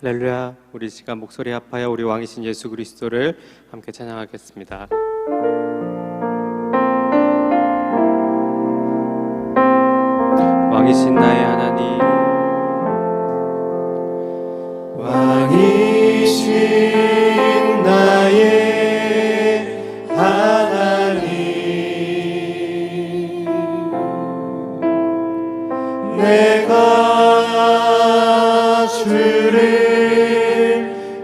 할렐루야. 우리 시간 목소리 합하여 우리 왕이신 예수 그리스도를 함께 찬양하겠습니다. 왕이신 나의 하나님, 왕이신 나의 하나님, 내가 주를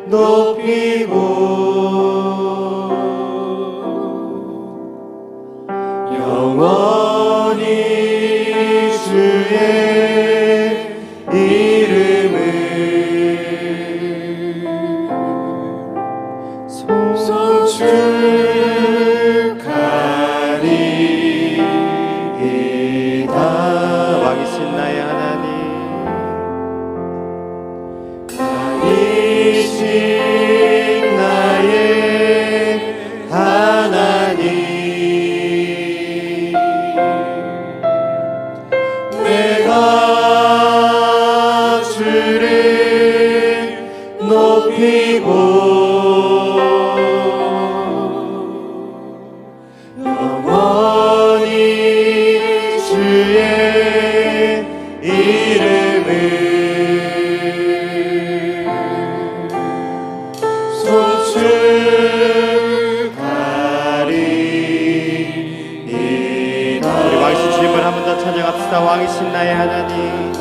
높이고 영원히 주의 이름을 송축하리이다. 왕이신 나의 하나님, 왕이신 나의 하나님, 내가 주를 높이고 영원히 주의 이름을 송축하리이다. 우리 왕이신 주님을 한 번 더 찬양합시다. 왕이신 나의 하나님,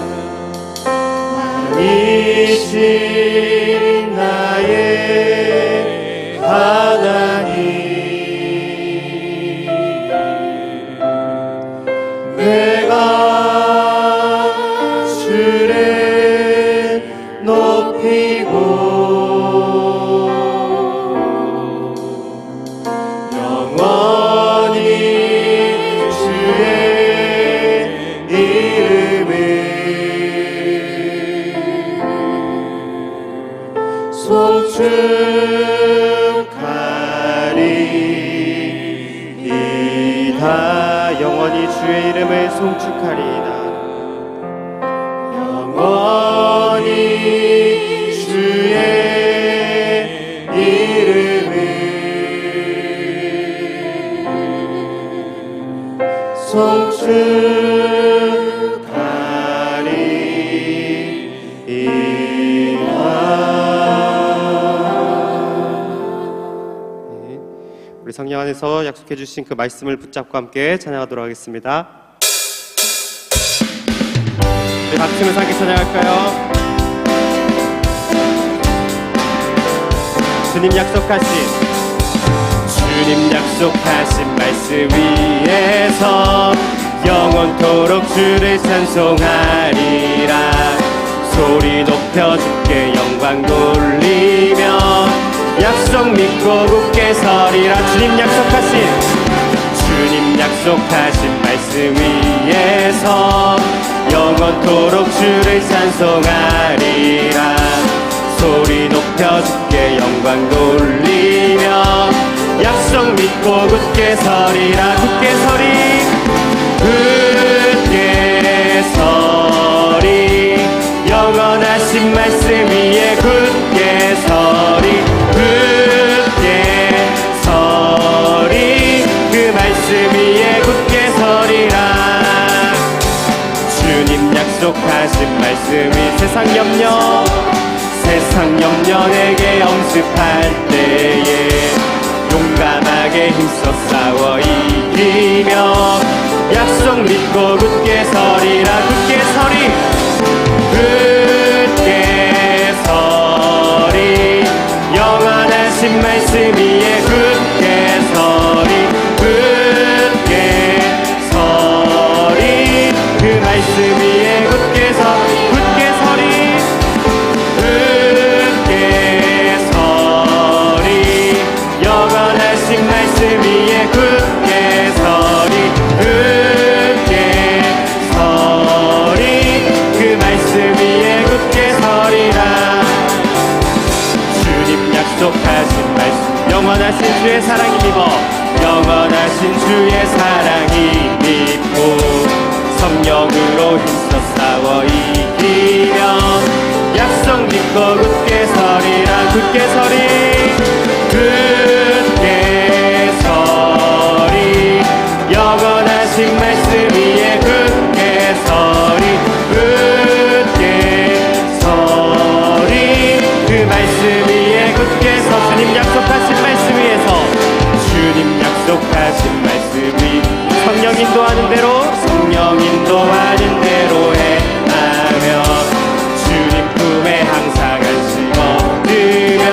왕이신 나의 하나님, 내가 주를 높이고 영원히 주의 이름을 송축하리이다. 영원히 주의 이름을 송축하리이다. 영원히 주의 이름을 송축하리이다. 우리 성령 안에서 약속해 주신 그 말씀을 붙잡고 함께 찬양하도록 하겠습니다. 우리 박수면서 함께 찬양할까요? 주님 약속하신 말씀 위에서 영원토록 주를 찬송하리라. 소리 높여 주께 영광 돌리며 약속 믿고 굳게 서리라. 주님 약속하신 말씀 위에서 영원토록 주를 찬송하리라. 소리 높여 주께 영광 돌리며 약속 믿고 굳게 서리라. 굳게 서리 영원하신 말씀 위에 굳게 서리. 그 말씀 위에 굳게 서리라. 주님 약속하신 말씀이 세상 염려 내게 엄습할 때에 용감하게 힘써 싸워 이기며 약속 믿고 굳게 서리라. 굳게 서리 영원하신 말씀 위에 굳게 서리. 그 말씀 위에 굳게 서리. 영원하신 말씀 위에 굳게 서리. 그 말씀 위에 굳게 서리라. 주님 약속하신 말씀 영원하신 주의 사랑이 믿어 영원하신 주의 사랑이 믿고 성령으로 힘써 싸워 이기며 약속 믿고 굳게 굳게 서리 굳게 서리 영원하신 말씀 위에 굳게 서리 굳게 서리 그 말씀 위에 굳게 서 주님 약속하신 말씀 위에서 주님 약속하신 말씀 위 성령 인도하는 대로 행하며 주님 품에 항상 안식 얻으며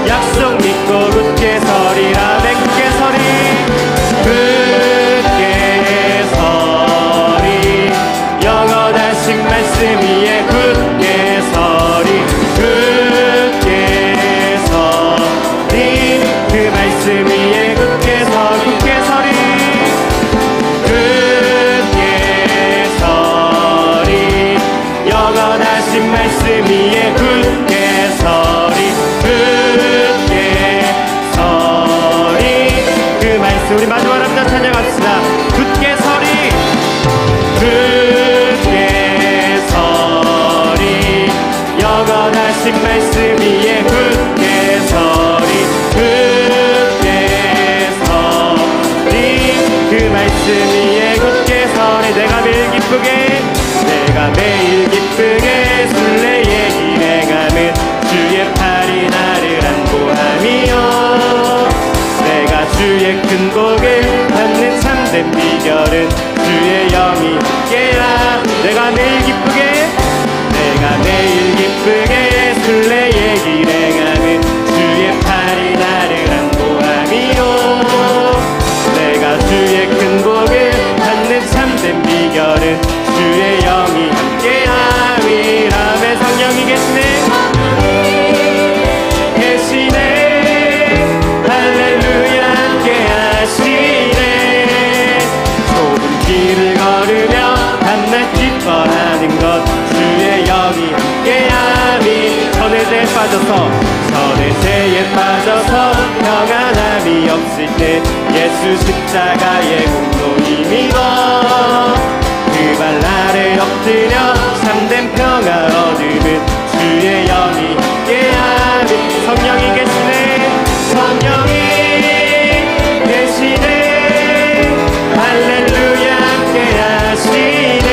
약속 믿고 굳게 서리라 굳게 서리 굳게 서리 영원하신 말씀 위에 굳게 서리 굳게 서리 그 말씀 위에 굳게 서리 영원하신 말씀 위에 굳게 서리 굳게 서리 그 말씀 우리 마지막으로 한번 찬양합시다 굳게 서리 굳게 서리 영원하신 말씀 위에 굳게 서리 굳게 서리 그 말씀 위에 굳게 서리 내가 매일 기쁘게 순례의 길 행하는 주의 팔이 나를 안보함이여 내가 주의 큰 복을 받는 참된 비결은 주의 영이 함께라 내가 매일 기쁘게 순례의 길 행하는 주의 팔이 나를 안보함이여 내가 주의 큰 복을 받는 참된 비결은 주의 영이 함께함이라며 성령이 계시네 할렐루야 함께하시네 좁은 길을 걸으며 밤낮 기뻐하는 것 주의 영이 함께함이 선의 죄에 빠져서 평안함이 없을 때 예수 십자가의 공로 힘입어 그 발 아래 엎드려 참된 평화 얻으는 주의 영이 함께하니 성령이 계시네 할렐루야 함께하시네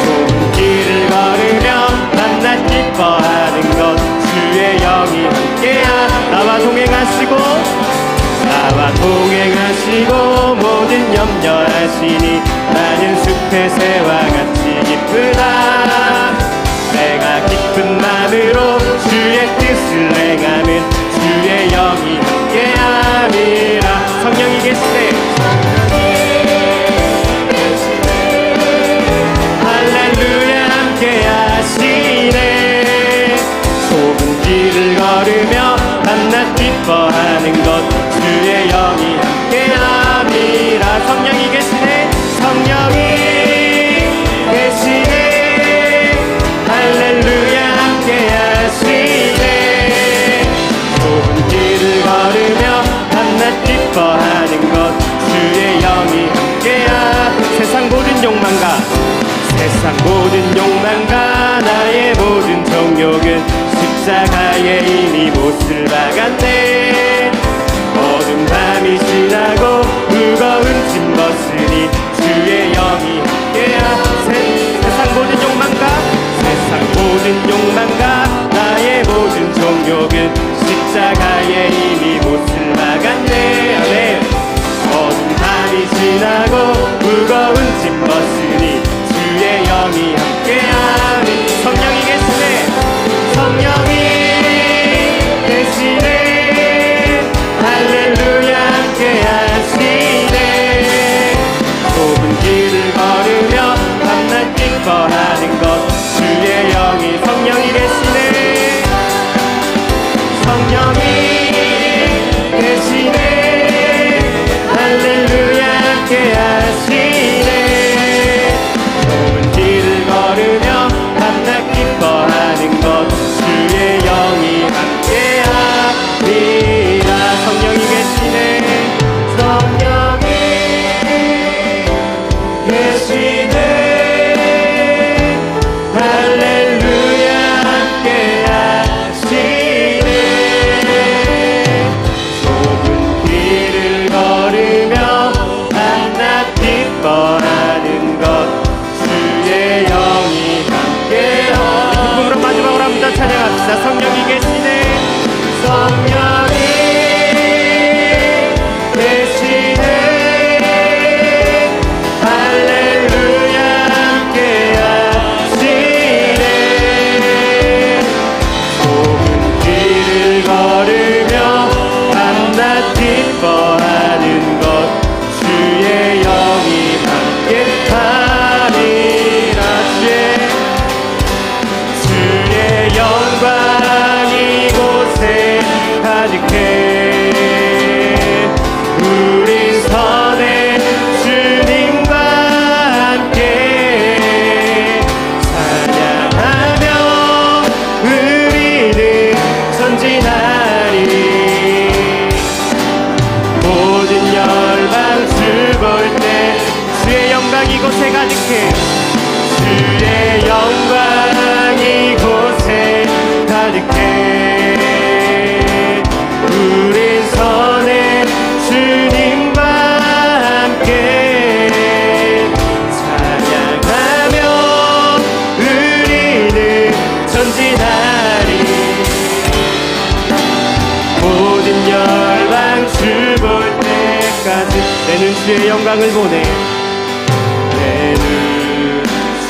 좁은 길을 걸으며 밤낮 기뻐하는 것 주의 영이 함께하 나와 동행하시고 모든 염려하시니 나는 숲의 새와 같이 기쁘다 내가 기쁜 마음으로 주의 뜻을 행하는 주의 영이 함께함이라 성령이 계시네 할렐루야 함께하시네 좁은 길을 걸으며 밤낮 기뻐하는 것 주의 영이 함께함이라 성령이 계시네 성령이 성령이 계시네. 성령이 계시네. 할렐루야 함께 하시네. 좁은 길을 걸으며 밤낮 기뻐하는 것 주의 영이 함께 하리라. 주의 영광 이곳에 가득해. 우리 선에 주님과 함께 찬양하며 우리는 전진하리. 모든 열방 주 볼 때 주의 영광 이곳에 가득해. 주의 영광 이곳에 가득해. 우리 선에 주님과 함께 찬양하며 우리는 전진하리. 모든 열방 주 볼 때까지 내 눈 주의 영광을 보내. 내 눈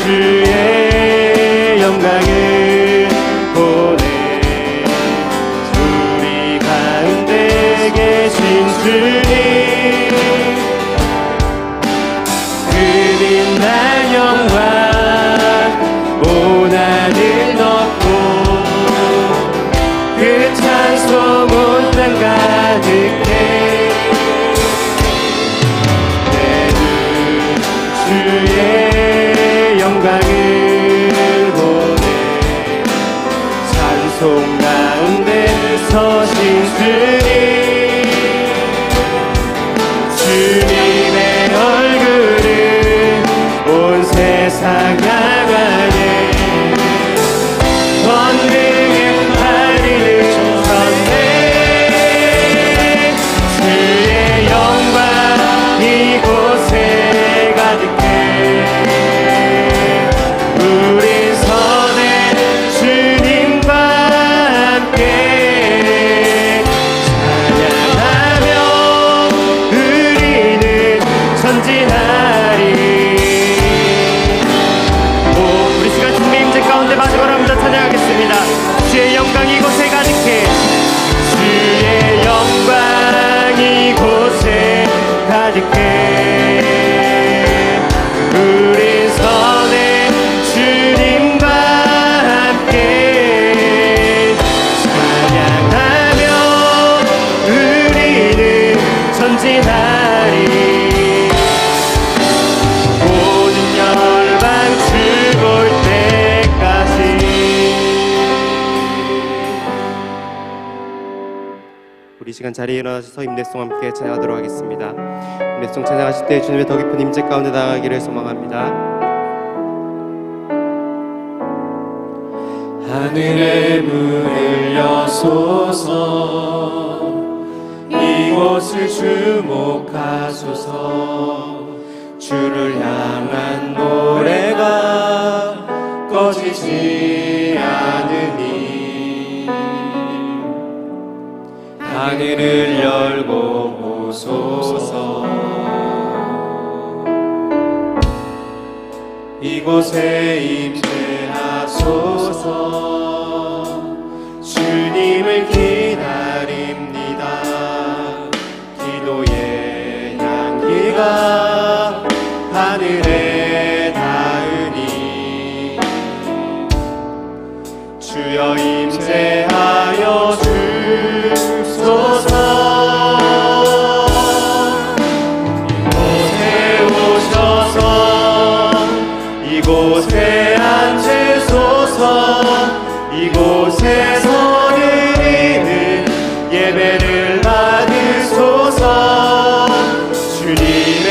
주의 영광을 보내. 우리 가운데 계신 주님 그 빛날 영광 온 하늘 덮고 그 찬송 온 땅 가득해. 내 눈 주의 영광을 보내. 찬송 가운데 서신 주님 주님의 얼굴을 온 세상 향하네. 권능의 다리를 쳤네. 주의 영광 이곳에 가득해. 우리 선에 주님과 함께 찬양하며 우리는 전진하리. 우리 시간 주님의 임재 가운데 마지막으로 한번 더 찬양하겠습니다. 주의 영광 이곳에 가득해. 주의 영광 이곳에 가득해. 우리 선에 주님과 함께 찬양하며 우리는 전진하리. 모든 열방 주 볼 때까지. 우리 시간 자리에 일어나셔서 임내송 함께 찬양하도록 하겠습니다. 임내송 찬양하실 때 주님의 더 깊은 임재 가운데 나가기를 소망합니다. 하늘의 문을 여소서. 이곳을 주목하소서. 주를 향한 노래가 꺼지지 않으니 하늘을 열고 오소서. 이곳에 임재하소서. 주님을 기다립니다. 기도의 향기가 하늘에 닿으니 주여 임재하여 주소서. 이곳에 오셔서 이곳에 앉으소서. 이곳에서 드리는 예배를 받으소서. 주님의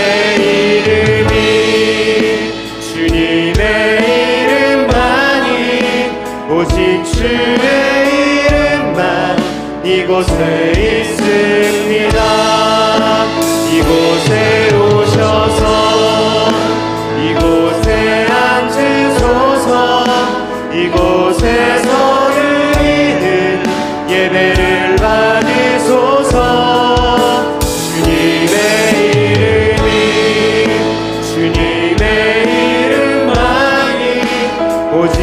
이름만이 오직 주의 이름만 이곳에 있습니다. 이곳에 오셔서 이곳에 앉으소서. 이곳에서 드리는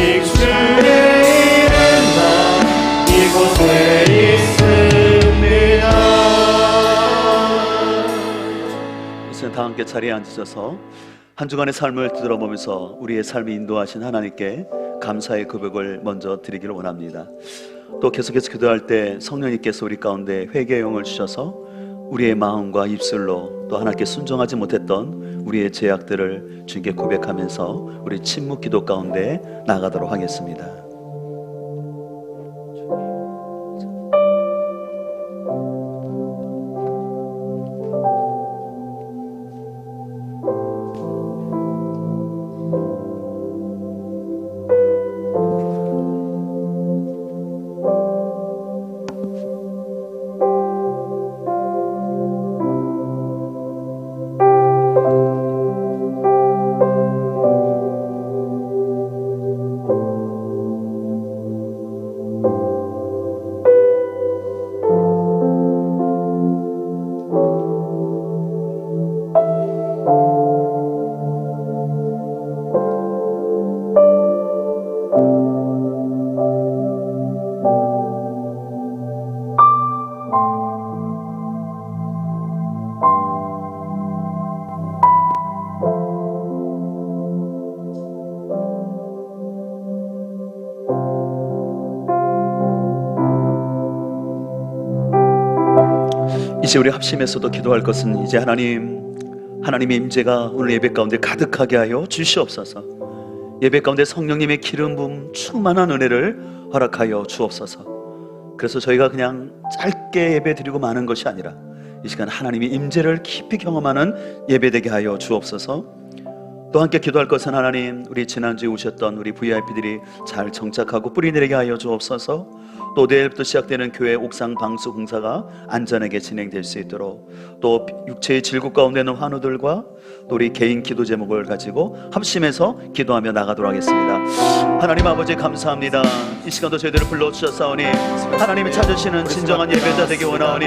오직 주의 이름만 이곳에 있습니다. 이제 다 함께 자리에 앉으셔서 한 주간의 삶을 뒤돌아보면서 우리의 삶이 인도하신 하나님께 감사의 고백을 먼저 드리기를 원합니다. 또 계속해서 기도할 때 성령님께서 우리 가운데 회개의 영을 주셔서 우리의 마음과 입술로 또 하나님께 순종하지 못했던 우리의 죄악들을 주님께 고백하면서 우리 침묵 기도 가운데 나가도록 하겠습니다. 이제 우리 합심해서도 기도할 것은 이제 하나님의 임재가 오늘 예배 가운데 가득하게 하여 주시옵소서. 예배 가운데 성령님의 기름 부음 충만한 은혜를 허락하여 주옵소서. 그래서 저희가 그냥 짧게 예배 드리고 마는 것이 아니라 이 시간 하나님의 임재를 깊이 경험하는 예배 되게 하여 주옵소서. 또 함께 기도할 것은 하나님, 우리 지난주에 오셨던 우리 VIP들이 잘 정착하고 뿌리 내리게 하여 주옵소서. 또 내일부터 시작되는 교회 옥상 방수 공사가 안전하게 진행될 수 있도록, 또 육체의 질국 가운데 있는 환우들과 또 우리 개인 기도 제목을 가지고 합심해서 기도하며 나가도록 하겠습니다. 하나님 아버지 감사합니다. 이 시간도 저희들을 불러주셨사오니 하나님이 찾으시는 진정한 예배자 되기 원하오니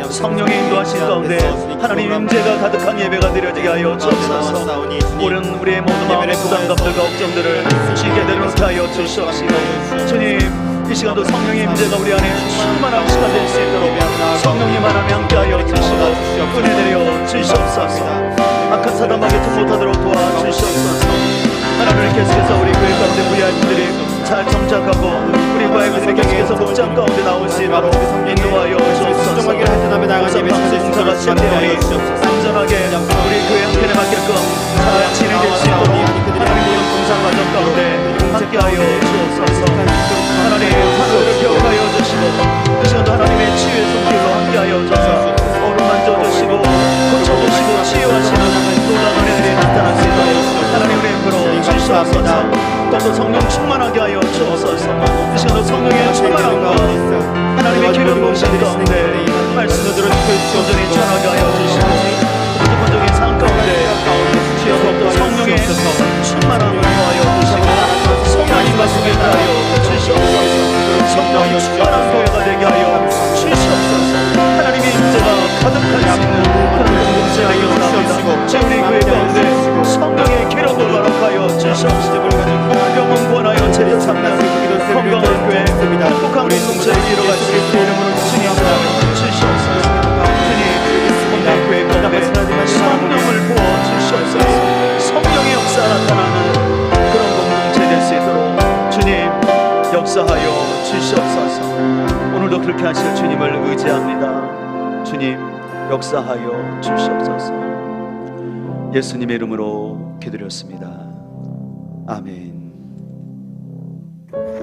성령의 인도하신 가운데 하나님 임재가 가득한 예배가 드려지게 하여 주옵소서. 오른 우리의 모든 마음의 부담감들과 걱정들을 주께 내려놓게 하여 주시옵시고, 주님 이 시간도 성령의 임재가 우리 안에 충만한 시간 될 수 있도록 성령님 하나님 함께하여 주시고 은혜 내려 주시옵소서. 악한 사단 마귀 못하도록 도와주시옵소서. 하나님 계속해서 우리 교회 가운데 VIP들이 잘 정착하고 우리 VIP들이 계속해서 복장 가운데 나올 수 있도록 인도하여 주옵소서. 우선 방수 공사가 시작되어니 안전하게 우리 교회 형편에 맞게끔 잘 진행될 수 있도록 하나님 모든 공사 과정 가운데 함께하여 주옵소서. 하나님 하늘을 기억하여 주시고 이 시간도 하나님의 치유의 손길로 함께하여 주셔서 어루 만져주시고 고쳐주시고 치유하시는 놀라운 은혜들이 나타날 수 있도록 하나님 우리 힘으로 주시옵소서. 또 성령 충만하게 하여 주옵소서. 이 시간도 성령의 충만함과 하나님의 기름 부으신 가운데 말씀을 들어 온전히 전하게 하여 주시고 무조건적인 삶 가운데 또 성령의 충만함을 더하여 주시고 성령님 말씀에 따라여 주시옵소서. 성령이 충만한 교회가 되게 하여 주시옵소서. 하나님의 임재가 가득할 수 있는 그런 공동체가 일어납니다. 제 우리 교회 가운데 성령의 기름을 허락하여 주시옵소서. 영혼 구원하여 제자 찾는 건강한 교회, 행복한 공동체를 이뤄갈 수 있도록 주님 주시옵소서. 주님 건강한 교회 가운데 성령을 부어 주시옵소서. 성령의 역사 나타나는 그런 공동체 될 수 있도록 주님 역사하여 주시옵소서. 오늘도 그렇게 하실 주님을 의지합니다. 주님 역사하여 주시옵소서. 예수님의 이름으로 기도드렸습니다. 아멘.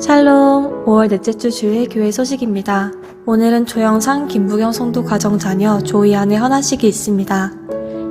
샬롬, 5월 넷째 주 주일 교회 소식입니다. 오늘은 조영상, 김부경 성도 가정 자녀 조이안의 헌화식이 있습니다.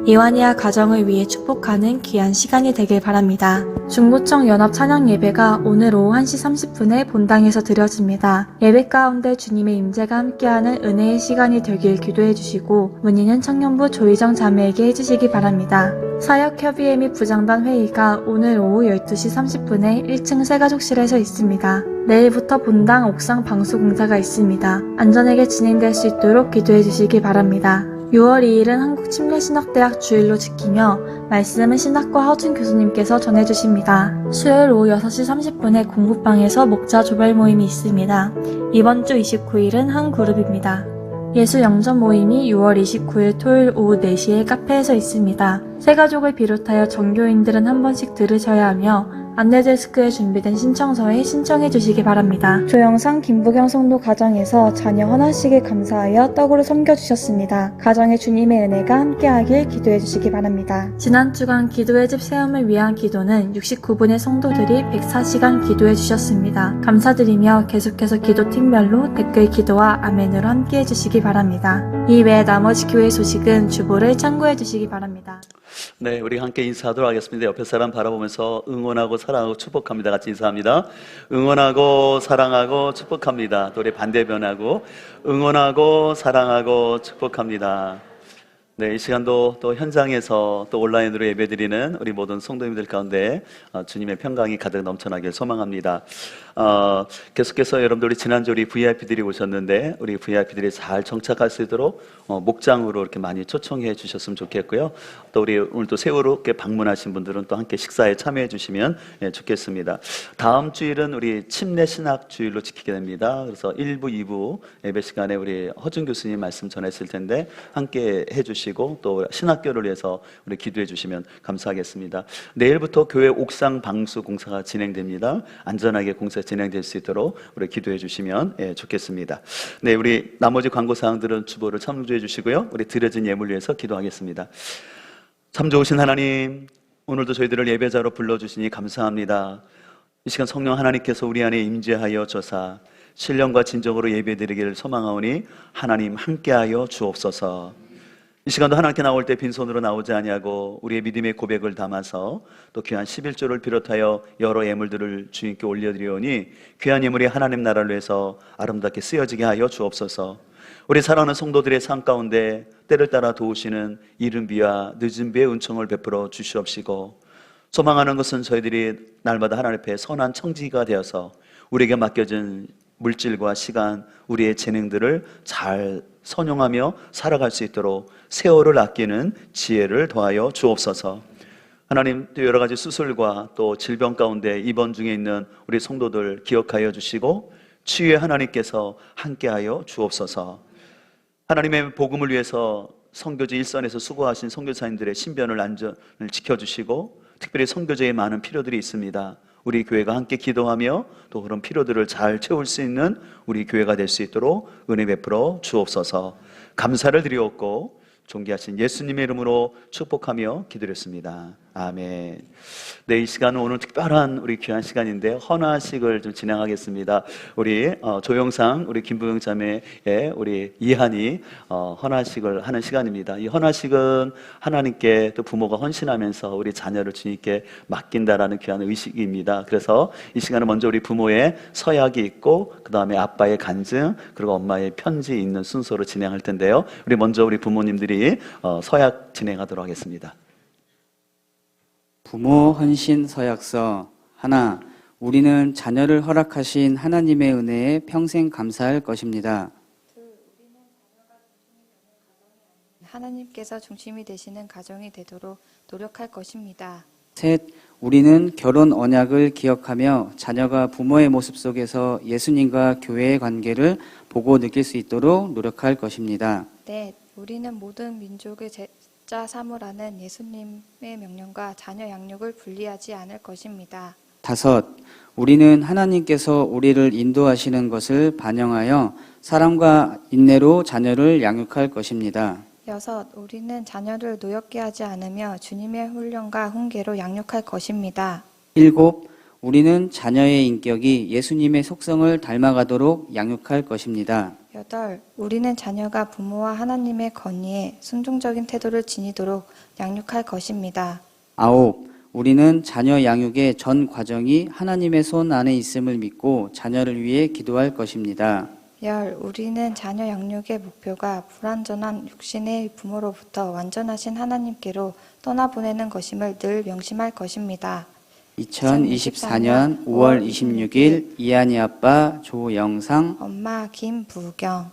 이완이와 가정을 위해 축복하는 귀한 시간이 되길 바랍니다. 중부청 연합 찬양 예배가 오늘 오후 1시 30분에 본당에서 드려집니다. 예배 가운데 주님의 임재가 함께하는 은혜의 시간이 되길 기도해 주시고 문의는 청년부 조희정 자매에게 해주시기 바랍니다. 사역협의회 및 부장단 회의가 오늘 오후 12시 30분에 1층 새가족실에서 있습니다. 내일부터 본당 옥상 방수 공사가 있습니다. 안전하게 진행될 수 있도록 기도해 주시기 바랍니다. 6월 2일은 한국침례신학대학 주일로 지키며 말씀은 신학과 허준 교수님께서 전해주십니다. 수요일 오후 6시 30분에 공부방에서 목자 조별 모임이 있습니다. 이번 주 29일은 한 그룹입니다. 예수 영접 모임이 6월 29일 토요일 오후 4시에 카페에서 있습니다. 새 가족을 비롯하여 정교인들은 한 번씩 들으셔야 하며 안내 데스크에 준비된 신청서에 신청해 주시기 바랍니다. 조영상 김부경 성도 가정에서 자녀 헌화식에 감사하여 떡으로 섬겨주셨습니다. 가정에 주님의 은혜가 함께하길 기도해 주시기 바랍니다. 지난 주간 기도의 집 세움을 위한 기도는 69분의 성도들이 104시간 기도해 주셨습니다. 감사드리며 계속해서 기도팀별로 댓글 기도와 아멘으로 함께해 주시기 바랍니다. 이외에 나머지 교회 소식은 주보를 참고해 주시기 바랍니다. 네, 우리 함께 인사하도록 하겠습니다. 옆에 사람 바라보면서 응원하고 사랑하고 축복합니다. 같이 인사합니다. 응원하고 사랑하고 축복합니다. 또 우리 반대변하고 응원하고 사랑하고 축복합니다. 네, 이 시간도 또 현장에서 또 온라인으로 예배드리는 우리 모든 성도님들 가운데 주님의 평강이 가득 넘쳐나길 소망합니다. 계속해서 여러분들 지난주 우리 VIP들이 오셨는데 우리 VIP들이 잘 정착할 수 있도록 목장으로 이렇게 많이 초청해 주셨으면 좋겠고요. 또 우리 오늘 또 새롭게 방문하신 분들은 또 함께 식사에 참여해 주시면 좋겠습니다. 다음 주일은 우리 침례 신학 주일로 지키게 됩니다. 그래서 1부, 2부 예배 시간에 우리 허준 교수님 말씀 전했을 텐데 함께 해 주시고 또 신학교를 위해서 우리 기도해 주시면 감사하겠습니다. 내일부터 교회 옥상 방수 공사가 진행됩니다. 안전하게 공사 진행될 수 있도록 우리 기도해 주시면 좋겠습니다. 네, 우리 나머지 광고 사항들은 주보를 참조해 주시고요. 우리 드려진 예물 위해서 기도하겠습니다. 참 좋으신 하나님, 오늘도 저희들을 예배자로 불러주시니 감사합니다. 이 시간 성령 하나님께서 우리 안에 임재하여 저사 신령과 진정으로 예배드리기를 소망하오니 하나님 함께하여 주옵소서. 이 시간도 하나님께 나올 때 빈손으로 나오지 아니하고 우리의 믿음의 고백을 담아서 또 귀한 11조를 비롯하여 여러 예물들을 주님께 올려드리오니 귀한 예물이 하나님 나라를 위해서 아름답게 쓰여지게 하여 주옵소서. 우리 사랑하는 성도들의 삶 가운데 때를 따라 도우시는 이른 비와 늦은 비의 은총을 베풀어 주시옵시고, 소망하는 것은 저희들이 날마다 하나님 앞에 선한 청지기가 되어서 우리에게 맡겨진 물질과 시간, 우리의 재능들을 잘 선용하며 살아갈 수 있도록 세월을 아끼는 지혜를 더하여 주옵소서. 하나님, 또 여러 가지 수술과 또 질병 가운데 입원 중에 있는 우리 성도들 기억하여 주시고 치유의 하나님께서 함께하여 주옵소서. 하나님의 복음을 위해서 선교지 일선에서 수고하신 선교사님들의 신변을 안전을 지켜주시고 특별히 선교제에 많은 필요들이 있습니다. 우리 교회가 함께 기도하며 또 그런 필요들을 잘 채울 수 있는 우리 교회가 될 수 있도록 은혜 베풀어 주옵소서. 감사를 드리옵고 존귀하신 예수님의 이름으로 축복하며 기도했습니다. 아멘. 네, 이 시간은 오늘 특별한 우리 귀한 시간인데 헌화식을 좀 진행하겠습니다. 우리 조영상 우리 김부영 자매의 우리 이한이 헌화식을 하는 시간입니다. 이 헌화식은 하나님께 또 부모가 헌신하면서 우리 자녀를 주님께 맡긴다라는 귀한 의식입니다. 그래서 이 시간은 먼저 우리 부모의 서약이 있고 그 다음에 아빠의 간증 그리고 엄마의 편지 있는 순서로 진행할 텐데요. 우리 먼저 우리 부모님들이 서약 진행하도록 하겠습니다. 부모 헌신 서약서 하나. 우리는 자녀를 허락하신 하나님의 은혜에 평생 감사할 것입니다. 하나님께서 중심이 되시는 가정이 되도록 노력할 것입니다. 셋. 우리는 결혼 언약을 기억하며 자녀가 부모의 모습 속에서 예수님과 교회의 관계를 보고 느낄 수 있도록 노력할 것입니다. 넷. 우리는 모든 민족의 제자 삼으라는 예수님의 명령과 자녀 양육을 분리하지 않을 것입니다. 다섯. 우리는 하나님께서 우리를 인도하시는 것을 반영하여 사랑과 인내로 자녀를 양육할 것입니다. 여섯. 우리는 자녀를 노엽게 하지 않으며 주님의 훈련과 훈계로 양육할 것입니다. 일곱. 우리는 자녀의 인격이 예수님의 속성을 닮아가도록 양육할 것입니다. 여덟. 우리는 자녀가 부모와 하나님의 건의에 순종적인 태도를 지니도록 양육할 것입니다. 아홉. 우리는 자녀 양육의 전 과정이 하나님의 손 안에 있음을 믿고 자녀를 위해 기도할 것입니다. 열. 우리는 자녀 양육의 목표가 불완전한 육신의 부모로부터 완전하신 하나님께로 떠나보내는 것임을 늘 명심할 것입니다. 2024년 5월 26일 이한이 아빠 조영상, 엄마 김부경.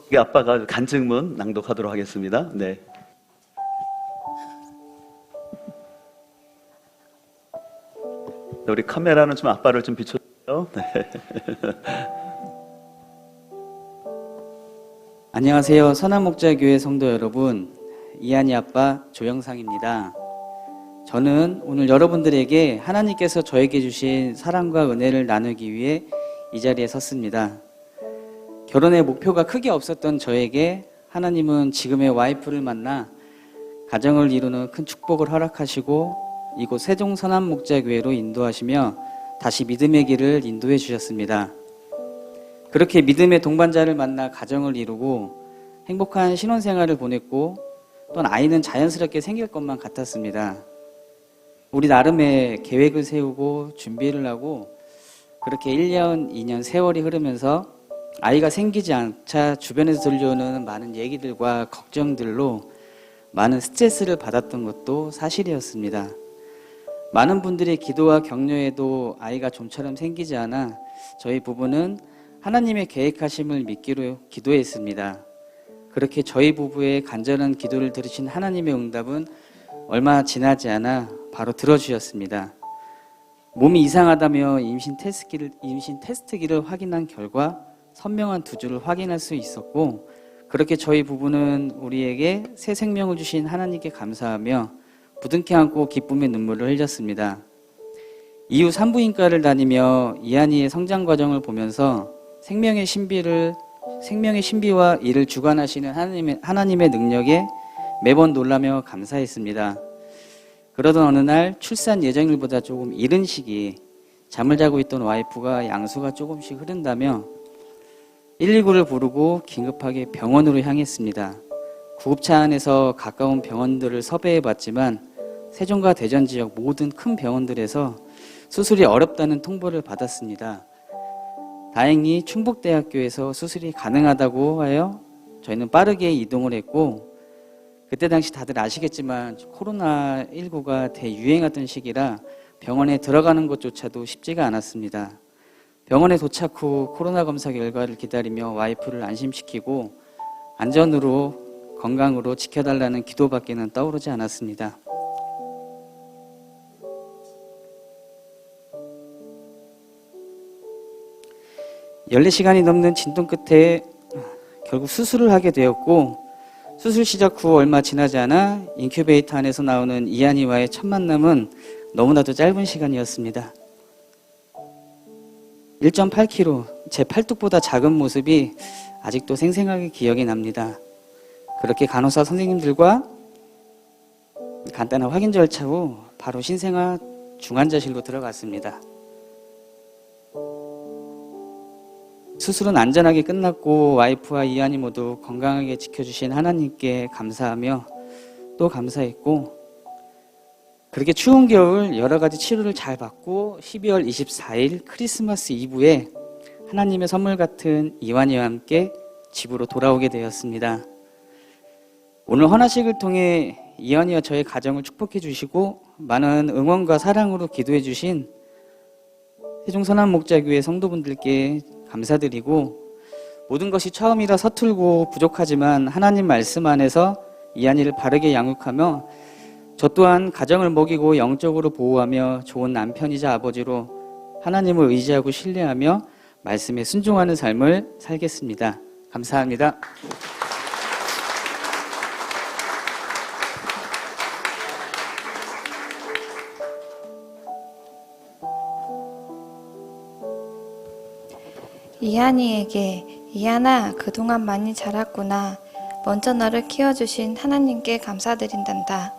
이게 아빠가 간증문 낭독하도록 하겠습니다. 네. 우리 카메라는 좀 아빠를 좀 비춰주세요. 네. 안녕하세요. 선한목자교회 성도 여러분, 이한이 아빠 조영상입니다. 저는 오늘 여러분들에게 하나님께서 저에게 주신 사랑과 은혜를 나누기 위해 이 자리에 섰습니다. 결혼의 목표가 크게 없었던 저에게 하나님은 지금의 와이프를 만나 가정을 이루는 큰 축복을 허락하시고 이곳 세종 선한목자교회로 인도하시며 다시 믿음의 길을 인도해 주셨습니다. 그렇게 믿음의 동반자를 만나 가정을 이루고 행복한 신혼생활을 보냈고 또 아이는 자연스럽게 생길 것만 같았습니다. 우리 나름의 계획을 세우고 준비를 하고 그렇게 1년, 2년 세월이 흐르면서 아이가 생기지 않자 주변에서 들려오는 많은 얘기들과 걱정들로 많은 스트레스를 받았던 것도 사실이었습니다. 많은 분들의 기도와 격려에도 아이가 좀처럼 생기지 않아 저희 부부는 하나님의 계획하심을 믿기로 기도했습니다. 그렇게 저희 부부의 간절한 기도를 들으신 하나님의 응답은 얼마 지나지 않아 바로 들어주셨습니다. 몸이 이상하다며 임신 테스트기를 확인한 결과 선명한 두주를 확인할 수 있었고 그렇게 저희 부부는 우리에게 새 생명을 주신 하나님께 감사하며 부둥켜 안고 기쁨의 눈물을 흘렸습니다. 이후 산부인과를 다니며 이한이의 성장 과정을 보면서 생명의 신비와 이를 주관하시는 하나님의 능력에 매번 놀라며 감사했습니다. 그러던 어느 날 출산 예정일보다 조금 이른 시기 잠을 자고 있던 와이프가 양수가 조금씩 흐른다며 119를 부르고 긴급하게 병원으로 향했습니다. 구급차 안에서 가까운 병원들을 섭외해봤지만 세종과 대전 지역 모든 큰 병원들에서 수술이 어렵다는 통보를 받았습니다. 다행히 충북대학교에서 수술이 가능하다고 하여 저희는 빠르게 이동을 했고 그때 당시 다들 아시겠지만 코로나19가 대유행하던 시기라 병원에 들어가는 것조차도 쉽지가 않았습니다. 병원에 도착 후 코로나 검사 결과를 기다리며 와이프를 안심시키고 안전으로 건강으로 지켜달라는 기도밖에는 떠오르지 않았습니다. (14) 시간이 넘는 진통 끝에 결국 수술을 하게 되었고 수술 시작 후 얼마 지나지 않아 인큐베이터 안에서 나오는 이한이와의 첫 만남은 너무나도 짧은 시간이었습니다. 1.8kg, 제 팔뚝보다 작은 모습이 아직도 생생하게 기억이 납니다. 그렇게 간호사 선생님들과 간단한 확인 절차 후 바로 신생아 중환자실로 들어갔습니다. 수술은 안전하게 끝났고 와이프와 이한이 모두 건강하게 지켜주신 하나님께 감사하며 또 감사했고 그렇게 추운 겨울 여러 가지 치료를 잘 받고 12월 24일 크리스마스 이브에 하나님의 선물 같은 이완이와 함께 집으로 돌아오게 되었습니다. 오늘 헌화식을 통해 이완이와 저의 가정을 축복해 주시고 많은 응원과 사랑으로 기도해 주신 세종선한목자교회 성도분들께 감사드리고 모든 것이 처음이라 서툴고 부족하지만 하나님 말씀 안에서 이한이를 바르게 양육하며 저 또한 가정을 먹이고 영적으로 보호하며 좋은 남편이자 아버지로 하나님을 의지하고 신뢰하며 말씀에 순종하는 삶을 살겠습니다. 감사합니다. 이한이에게 이한아 그동안 많이 자랐구나. 먼저 너를 키워주신 하나님께 감사드린단다.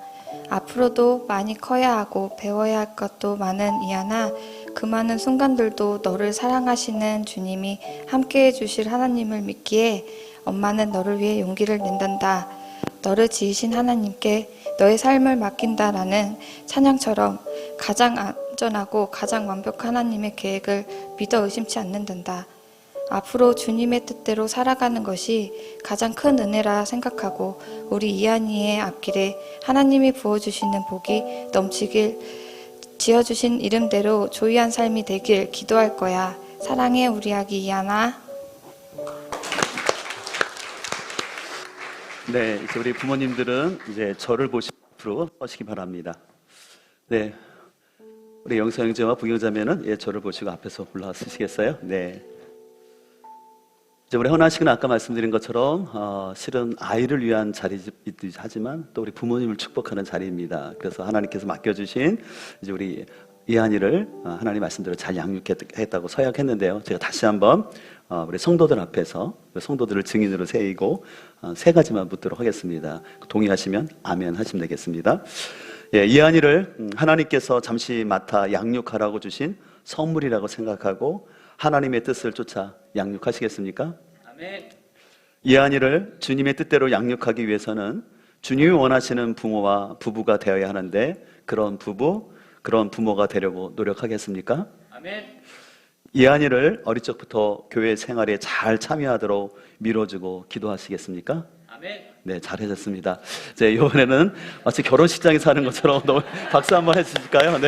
앞으로도 많이 커야 하고 배워야 할 것도 많은 이한아 그 많은 순간들도 너를 사랑하시는 주님이 함께해 주실 하나님을 믿기에 엄마는 너를 위해 용기를 낸단다. 너를 지으신 하나님께 너의 삶을 맡긴다라는 찬양처럼 가장 안전하고 가장 완벽한 하나님의 계획을 믿어 의심치 않는단다. 앞으로 주님의 뜻대로 살아가는 것이 가장 큰 은혜라 생각하고 우리 이한이의 앞길에 하나님이 부어주시는 복이 넘치길 지어주신 이름대로 조이한 삶이 되길 기도할 거야. 사랑해 우리 아기 이한아. 네, 이제 우리 부모님들은 이제 저를 보시고 앞으로 서시기 바랍니다. 네, 우리 영상형제와 부경자매는 예, 저를 보시고 앞에서 올라서시겠어요? 네. 이제 우리 헌화식은 아까 말씀드린 것처럼 실은 아이를 위한 자리이기도 하지만 또 우리 부모님을 축복하는 자리입니다. 그래서 하나님께서 맡겨주신 이제 우리 이한이를 하나님 말씀대로 잘 양육했다고 서약했는데요. 제가 다시 한번 우리 성도들 앞에서 성도들을 증인으로 세이고 세 가지만 묻도록 하겠습니다. 동의하시면 아멘 하시면 되겠습니다. 예, 이한이를 하나님께서 잠시 맡아 양육하라고 주신 선물이라고 생각하고 하나님의 뜻을 쫓아 양육하시겠습니까? 아멘. 이한이를 주님의 뜻대로 양육하기 위해서는 주님이 원하시는 부모와 부부가 되어야 하는데 그런 부부, 그런 부모가 되려고 노력하겠습니까? 아멘. 이한이를 어릴 적부터 교회 생활에 잘 참여하도록 밀어주고 기도하시겠습니까? 아멘. 네, 잘하셨습니다. 이제 이번에는 마치 결혼식장에서 하는 것처럼 너무 박수 한번 해주실까요? 네.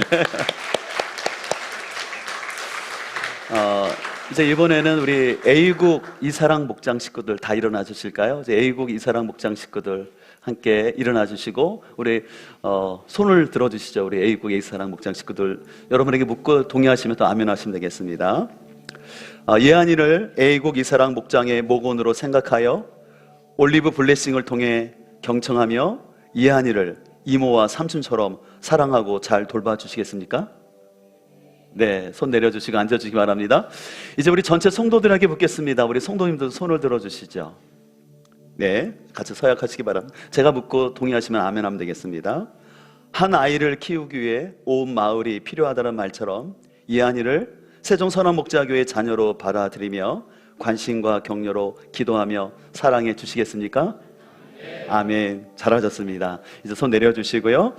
이제 이번에는 우리 A국 이사랑 목장 식구들 다 일어나 주실까요? 이제 A국 이사랑 목장 식구들 함께 일어나 주시고 우리 손을 들어 주시죠. 우리 A국 이사랑 목장 식구들 여러분에게 묻고 동의하시면 또 아멘 하시면 되겠습니다. 예한이를 A국 이사랑 목장의 목원으로 생각하여 올리브 블레싱을 통해 경청하며 예한이를 이모와 삼촌처럼 사랑하고 잘 돌봐주시겠습니까? 네, 손 내려주시고 앉아주시기 바랍니다. 이제 우리 전체 성도들에게 묻겠습니다. 우리 성도님들 손을 들어주시죠. 네, 같이 서약하시기 바랍니다. 제가 묻고 동의하시면 아멘 하면 되겠습니다. 한 아이를 키우기 위해 온 마을이 필요하다는 말처럼 이한이를 세종선한목자교회 자녀로 받아들이며 관심과 격려로 기도하며 사랑해 주시겠습니까? 아멘. 잘하셨습니다. 이제 손 내려주시고요.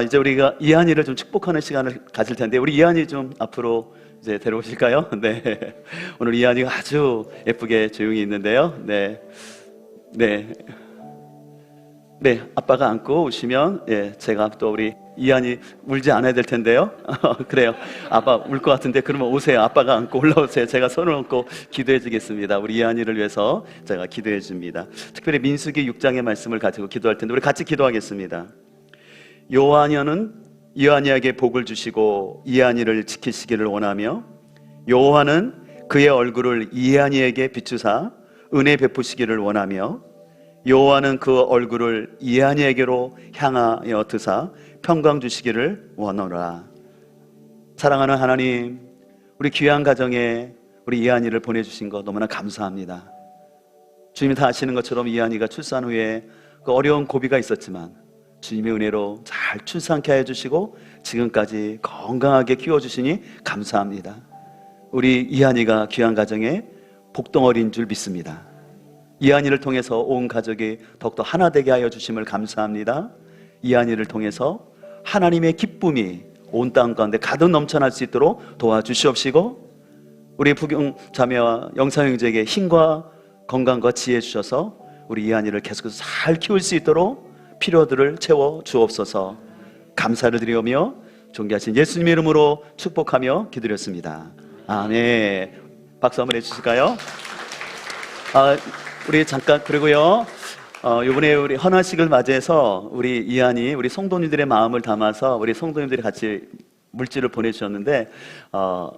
이제 우리가 이한이를 좀 축복하는 시간을 가질 텐데 우리 이한이 좀 앞으로 이제 데려오실까요? 네. 오늘 이한이가 아주 예쁘게 조용히 있는데요. 네. 네. 네. 아빠가 안고 오시면 예, 제가 또 우리 이한이 울지 않아야 될 텐데요. 그래요. 아빠 울 것 같은데 그러면 오세요. 아빠가 안고 올라오세요. 제가 손을 얹고 기도해 주겠습니다. 우리 이한이를 위해서 제가 기도해 줍니다. 특별히 민수기 6장의 말씀을 가지고 기도할 텐데 우리 같이 기도하겠습니다. 여호와는 이한이에게 복을 주시고 이한이를 지키시기를 원하며 여호와는 그의 얼굴을 이한이에게 비추사 은혜 베푸시기를 원하며 여호와는 그 얼굴을 이한이에게로 향하여 드사 평강 주시기를 원하노라. 사랑하는 하나님, 우리 귀한 가정에 우리 이한이를 보내주신 것 너무나 감사합니다. 주님이 다 아시는 것처럼 이한이가 출산 후에 그 어려운 고비가 있었지만 주님의 은혜로 잘 출산케 해주시고 지금까지 건강하게 키워주시니 감사합니다. 우리 이한이가 귀한 가정에 복덩어리인 줄 믿습니다. 이한이를 통해서 온 가족이 더욱더 하나 되게 하여 주심을 감사합니다. 이한이를 통해서 하나님의 기쁨이 온 땅 가운데 가득 넘쳐날 수 있도록 도와주시옵시고 우리 부경 자매와 영상 형제에게 힘과 건강과 지혜 주셔서 우리 이한이를 계속해서 잘 키울 수 있도록 필요들을 채워 주옵소서. 감사를 드리오며 존귀하신 예수님의 이름으로 축복하며 기도드렸습니다. 아멘. 박수 한번 해주실까요? 우리 잠깐 그리고요. 이번에 우리 헌화식을 맞이해서 우리 이한이 우리 성도님들의 마음을 담아서 우리 성도님들이 같이 물질을 보내주셨는데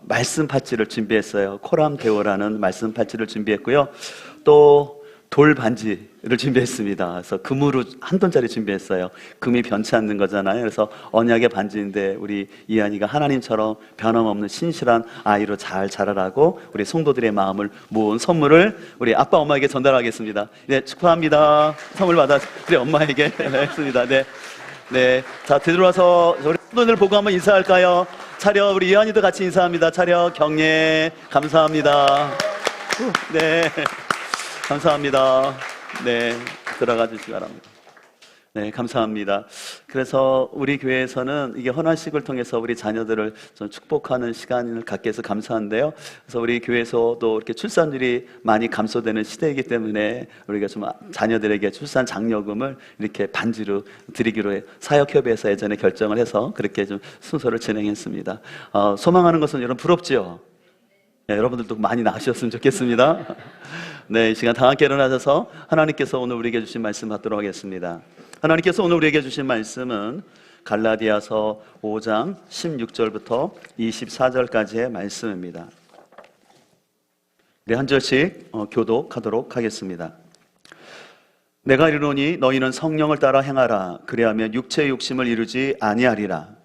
말씀 파츠를 준비했어요. 코람 대오라는 말씀 파츠를 준비했고요. 또 돌 반지를 준비했습니다. 그래서 금으로 한 돈짜리 준비했어요. 금이 변치 않는 거잖아요. 그래서 언약의 반지인데 우리 이한이가 하나님처럼 변함없는 신실한 아이로 잘 자라라고 우리 성도들의 마음을 모은 선물을 우리 아빠 엄마에게 전달하겠습니다. 네, 축하합니다. 선물 받아 우리 엄마에게 했습니다. 네, 네. 자, 되돌아서 우리 성도들 보고 한번 인사할까요? 차려 우리 이한이도 같이 인사합니다. 차려 경례 감사합니다. 네. 감사합니다. 네, 들어가 주시기 바랍니다. 네, 감사합니다. 그래서 우리 교회에서는 이게 헌화식을 통해서 우리 자녀들을 좀 축복하는 시간을 갖게 해서 감사한데요. 그래서 우리 교회에서도 이렇게 출산율이 많이 감소되는 시대이기 때문에 우리가 좀 자녀들에게 출산 장려금을 이렇게 반지로 드리기로 사역협의회에서 예전에 결정을 해서 그렇게 좀 순서를 진행했습니다. 소망하는 것은 여러분 부럽지요? 네, 여러분들도 많이 낳으셨으면 좋겠습니다. 네, 이 시간 다 함께 일어나셔서 하나님께서 오늘 우리에게 주신 말씀 받도록 하겠습니다. 하나님께서 오늘 우리에게 주신 말씀은 갈라디아서 5장 16절부터 24절까지의 말씀입니다. 네, 한 절씩 교독하도록 하겠습니다. 내가 이르노니 너희는 성령을 따라 행하라. 그리하면 육체의 욕심을 이루지 아니하리라.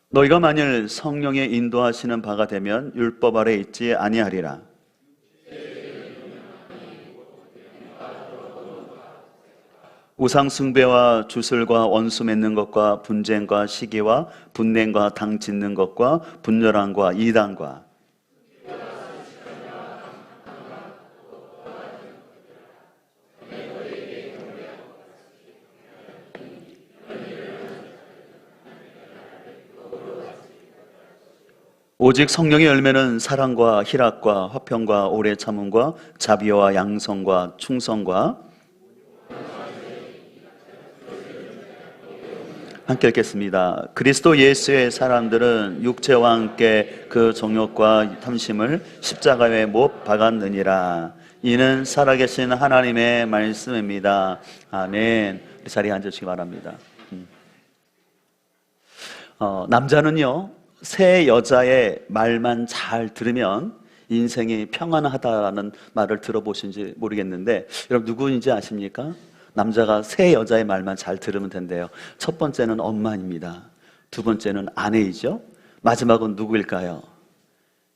너희가 만일 성령의 인도하시는 바가 되면 율법 아래 있지 아니하리라. 우상 숭배와 주술과 원수 맺는 것과 분쟁과 시기와 분냉과 당 짓는 것과 분열함과 이단과 오직 성령의 열매는 사랑과 희락과 화평과 오래 참음과 자비와 양성과 충성과 함께 읽겠습니다. 그리스도 예수의 사람들은 육체와 함께 그 정욕과 탐심을 십자가에 못 박았느니라. 이는 살아계신 하나님의 말씀입니다. 아멘. 우리 자리에 앉으시기 바랍니다. 남자는요, 새 여자의 말만 잘 들으면 인생이 평안하다라는 말을 들어보신지 모르겠는데, 여러분 누구인지 아십니까? 남자가 새 여자의 말만 잘 들으면 된대요. 첫 번째는 엄마입니다. 두 번째는 아내이죠. 마지막은 누구일까요?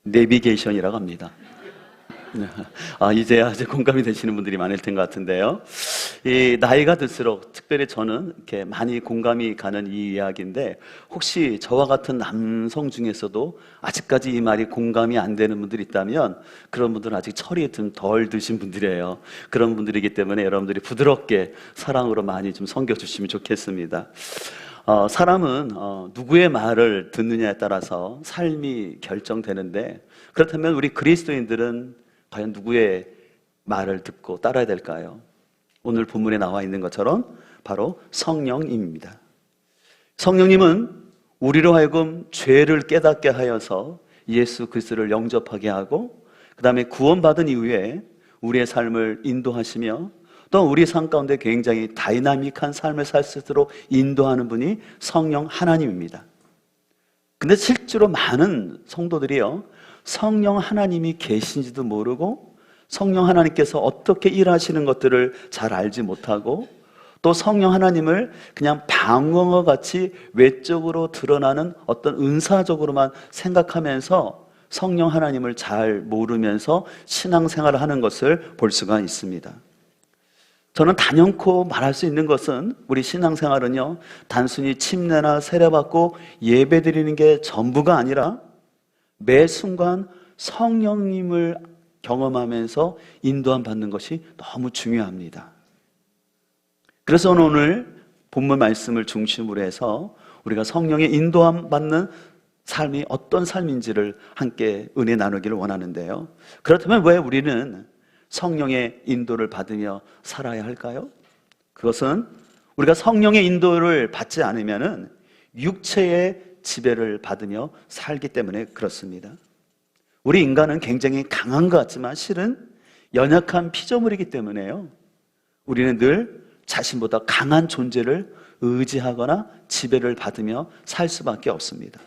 내비게이션이라고 합니다. 이제야 이제 공감이 되시는 분들이 많을 텐 것 같은데요. 이 나이가 들수록 특별히 저는 이렇게 많이 공감이 가는 이 이야기인데, 혹시 저와 같은 남성 중에서도 아직까지 이 말이 공감이 안 되는 분들이 있다면 그런 분들은 아직 철이 좀 덜 드신 분들이에요. 그런 분들이기 때문에 여러분들이 부드럽게 사랑으로 많이 좀 섬겨주시면 좋겠습니다. 사람은 누구의 말을 듣느냐에 따라서 삶이 결정되는데, 그렇다면 우리 그리스도인들은 과연 누구의 말을 듣고 따라야 될까요? 오늘 본문에 나와 있는 것처럼 바로 성령님입니다. 성령님은 우리로 하여금 죄를 깨닫게 하여서 예수 그리스도를 영접하게 하고, 그 다음에 구원받은 이후에 우리의 삶을 인도하시며 또 우리 삶 가운데 굉장히 다이나믹한 삶을 살 수 있도록 인도하는 분이 성령 하나님입니다. 근데 실제로 많은 성도들이요, 성령 하나님이 계신지도 모르고 성령 하나님께서 어떻게 일하시는 것들을 잘 알지 못하고, 또 성령 하나님을 그냥 방언과 같이 외적으로 드러나는 어떤 은사적으로만 생각하면서 성령 하나님을 잘 모르면서 신앙생활을 하는 것을 볼 수가 있습니다. 저는 단연코 말할 수 있는 것은 우리 신앙생활은요, 단순히 침례나 세례받고 예배드리는 게 전부가 아니라 매 순간 성령님을 경험하면서 인도함 받는 것이 너무 중요합니다. 그래서 오늘 본문 말씀을 중심으로 해서 우리가 성령의 인도함 받는 삶이 어떤 삶인지를 함께 은혜 나누기를 원하는데요. 그렇다면 왜 우리는 성령의 인도를 받으며 살아야 할까요? 그것은 우리가 성령의 인도를 받지 않으면은 육체의 지배를 받으며 살기 때문에 그렇습니다. 우리 인간은 굉장히 강한 것 같지만 실은 연약한 피조물이기 때문에요, 우리는 늘 자신보다 강한 존재를 의지하거나 지배를 받으며 살 수밖에 없습니다.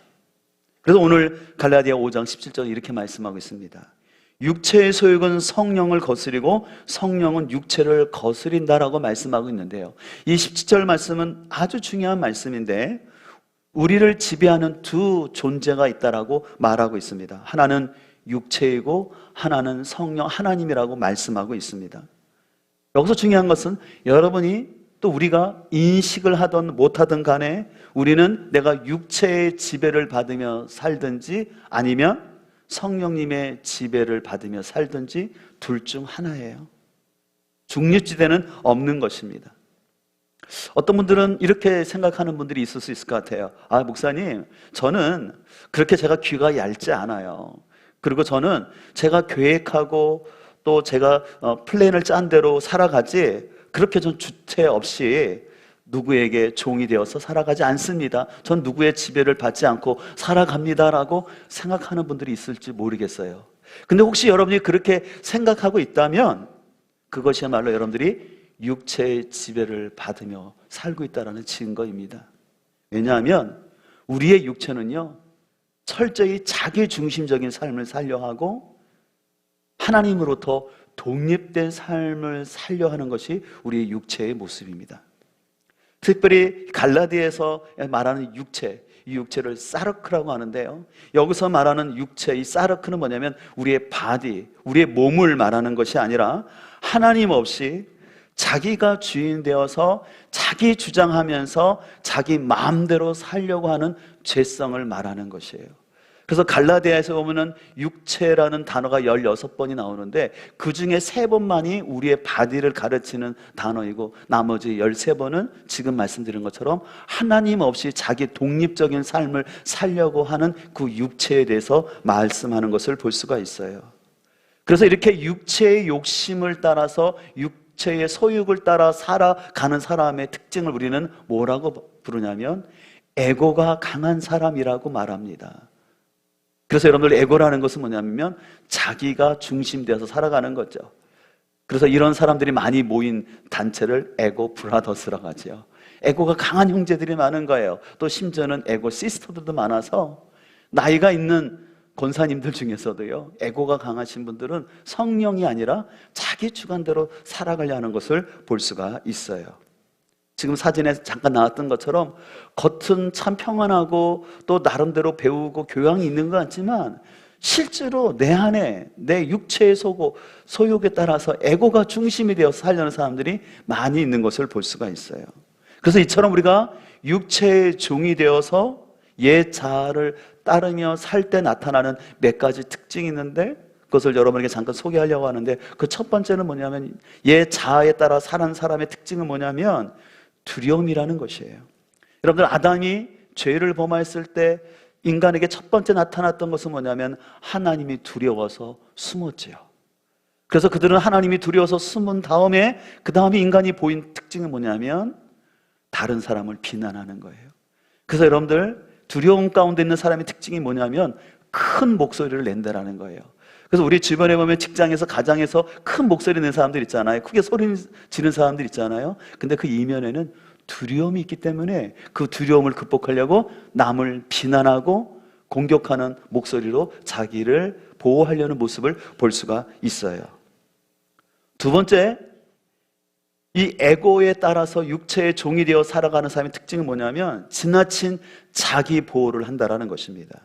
그래서 오늘 갈라디아 5장 17절 이렇게 말씀하고 있습니다. 육체의 소욕은 성령을 거스리고 성령은 육체를 거스린다라고 말씀하고 있는데요, 이 17절 말씀은 아주 중요한 말씀인데 우리를 지배하는 두 존재가 있다라고 말하고 있습니다. 하나는 육체이고 하나는 성령 하나님이라고 말씀하고 있습니다. 여기서 중요한 것은 여러분이 또 우리가 인식을 하든 못하든 간에 우리는 내가 육체의 지배를 받으며 살든지 아니면 성령님의 지배를 받으며 살든지 둘 중 하나예요. 중립지대는 없는 것입니다. 어떤 분들은 이렇게 생각하는 분들이 있을 수 있을 것 같아요. 목사님, 저는 그렇게 제가 귀가 얇지 않아요. 그리고 저는 제가 계획하고 또 제가 플랜을 짠 대로 살아가지 그렇게 전 주체 없이 누구에게 종이 되어서 살아가지 않습니다. 전 누구의 지배를 받지 않고 살아갑니다라고 생각하는 분들이 있을지 모르겠어요. 근데 혹시 여러분이 그렇게 생각하고 있다면 그것이야말로 여러분들이 육체의 지배를 받으며 살고 있다는 증거입니다. 왜냐하면 우리의 육체는요, 철저히 자기 중심적인 삶을 살려 하고 하나님으로부터 독립된 삶을 살려 하는 것이 우리의 육체의 모습입니다. 특별히 갈라디아에서 말하는 육체, 이 육체를 사르크라고 하는데요, 여기서 말하는 육체, 이 사르크는 뭐냐면 우리의 바디, 우리의 몸을 말하는 것이 아니라 하나님 없이 자기가 주인 되어서 자기 주장하면서 자기 마음대로 살려고 하는 죄성을 말하는 것이에요. 그래서 갈라디아에서 보면은 육체라는 단어가 16번이 나오는데 그 중에 3번만이 우리의 바디를 가르치는 단어이고 나머지 13번은 지금 말씀드린 것처럼 하나님 없이 자기 독립적인 삶을 살려고 하는 그 육체에 대해서 말씀하는 것을 볼 수가 있어요. 그래서 이렇게 육체의 욕심을 따라서 육체의 소욕을 따라 살아가는 사람의 특징을 우리는 뭐라고 부르냐면 에고가 강한 사람이라고 말합니다. 그래서 여러분들 에고라는 것은 뭐냐면 자기가 중심되어서 살아가는 거죠. 그래서 이런 사람들이 많이 모인 단체를 에고 브라더스라고 하죠. 에고가 강한 형제들이 많은 거예요. 또 심지어는 에고 시스터들도 많아서 나이가 있는 권사님들 중에서도요, 에고가 강하신 분들은 성령이 아니라 자기 주관대로 살아가려 하는 것을 볼 수가 있어요. 지금 사진에 잠깐 나왔던 것처럼 겉은 참 평안하고 또 나름대로 배우고 교양이 있는 것 같지만 실제로 내 안에 내 육체의 소욕에 따라서 에고가 중심이 되어서 살려는 사람들이 많이 있는 것을 볼 수가 있어요. 그래서 이처럼 우리가 육체의 종이 되어서 옛 자아를 따르며 살 때 나타나는 몇 가지 특징이 있는데 그것을 여러분에게 잠깐 소개하려고 하는데 그 첫 번째는 뭐냐면 옛 자아에 따라 사는 사람의 특징은 뭐냐면 두려움이라는 것이에요. 여러분들 아담이 죄를 범하였을 때 인간에게 첫 번째 나타났던 것은 뭐냐면 하나님이 두려워서 숨었지요. 그래서 그들은 하나님이 두려워서 숨은 다음에 그 다음에 인간이 보인 특징은 뭐냐면 다른 사람을 비난하는 거예요. 그래서 여러분들 두려움 가운데 있는 사람의 특징이 뭐냐면 큰 목소리를 낸다라는 거예요. 그래서 우리 주변에 보면 직장에서 가장에서 큰 목소리 내는 사람들 있잖아요. 크게 소리 지르는 사람들 있잖아요. 근데 그 이면에는 두려움이 있기 때문에 그 두려움을 극복하려고 남을 비난하고 공격하는 목소리로 자기를 보호하려는 모습을 볼 수가 있어요. 두 번째, 이 에고에 따라서 육체의 종이 되어 살아가는 사람의 특징은 뭐냐면 지나친 자기 보호를 한다라는 것입니다.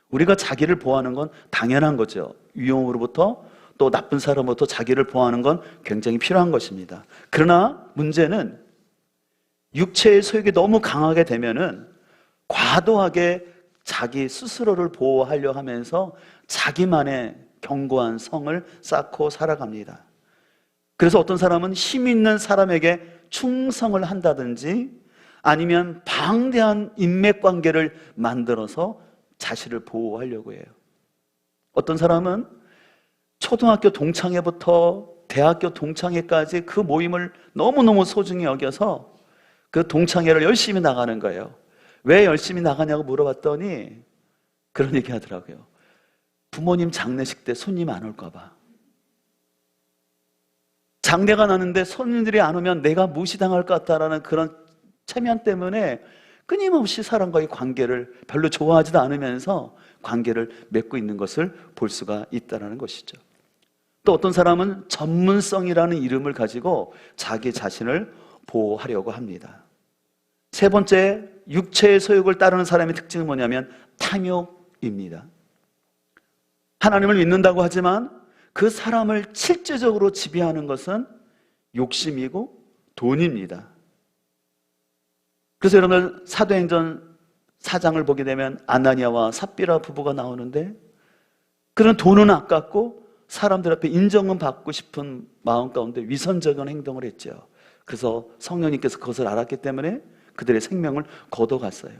우리가 자기를 보호하는 건 당연한 거죠. 위험으로부터 또 나쁜 사람으로부터 자기를 보호하는 건 굉장히 필요한 것입니다. 그러나 문제는 육체의 소욕이 너무 강하게 되면은 과도하게 자기 스스로를 보호하려 하면서 자기만의 견고한 성을 쌓고 살아갑니다. 그래서 어떤 사람은 힘 있는 사람에게 충성을 한다든지 아니면 방대한 인맥관계를 만들어서 자신을 보호하려고 해요. 어떤 사람은 초등학교 동창회부터 대학교 동창회까지 그 모임을 너무너무 소중히 여겨서 그 동창회를 열심히 나가는 거예요. 왜 열심히 나가냐고 물어봤더니 그런 얘기 하더라고요. 부모님 장례식 때 손님 안 올까 봐. 장례가 나는데 손님들이 안 오면 내가 무시당할 것 같다라는 그런 체면 때문에 끊임없이 사람과의 관계를 별로 좋아하지도 않으면서 관계를 맺고 있는 것을 볼 수가 있다는 것이죠. 또 어떤 사람은 전문성이라는 이름을 가지고 자기 자신을 보호하려고 합니다. 세 번째, 육체의 소욕을 따르는 사람의 특징은 뭐냐면 탐욕입니다. 하나님을 믿는다고 하지만 그 사람을 실제적으로 지배하는 것은 욕심이고 돈입니다. 그래서 여러분 사도행전 4장을 보게 되면 아나니아와 삽비라 부부가 나오는데 그런 돈은 아깝고 사람들 앞에 인정은 받고 싶은 마음 가운데 위선적인 행동을 했죠. 그래서 성령님께서 그것을 알았기 때문에 그들의 생명을 거둬갔어요.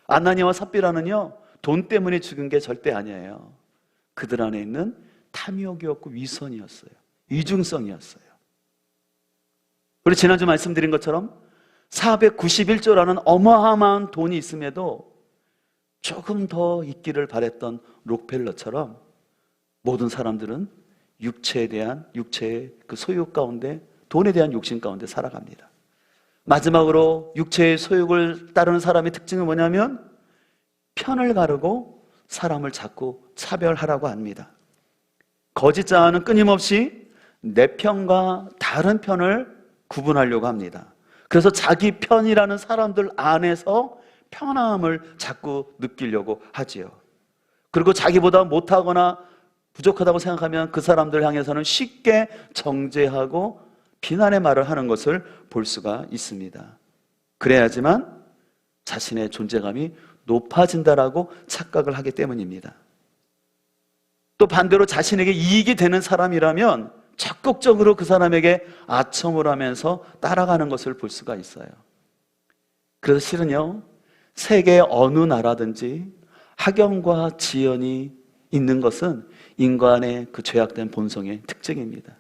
아나니아와 삽비라는요 돈 때문에 죽은 게 절대 아니에요. 그들 안에 있는 탐욕이었고 위선이었어요. 이중성이었어요. 우리 지난주 말씀드린 것처럼 491조라는 어마어마한 돈이 있음에도 조금 더 있기를 바랬던 록펠러처럼 모든 사람들은 육체의 그 소유 가운데, 돈에 대한 욕심 가운데 살아갑니다. 마지막으로 육체의 소욕을 따르는 사람의 특징은 뭐냐면 편을 가르고 사람을 자꾸 차별하라고 합니다. 거짓 자아는 끊임없이 내 편과 다른 편을 구분하려고 합니다. 그래서 자기 편이라는 사람들 안에서 편함을 자꾸 느끼려고 하지요. 그리고 자기보다 못하거나 부족하다고 생각하면 그 사람들 향해서는 쉽게 정죄하고 비난의 말을 하는 것을 볼 수가 있습니다. 그래야지만 자신의 존재감이 높아진다라고 착각을 하기 때문입니다. 또 반대로 자신에게 이익이 되는 사람이라면 적극적으로 그 사람에게 아첨을 하면서 따라가는 것을 볼 수가 있어요. 그래서 실은요, 세계 어느 나라든지 학연과 지연이 있는 것은 인간의 그 죄악된 본성의 특징입니다.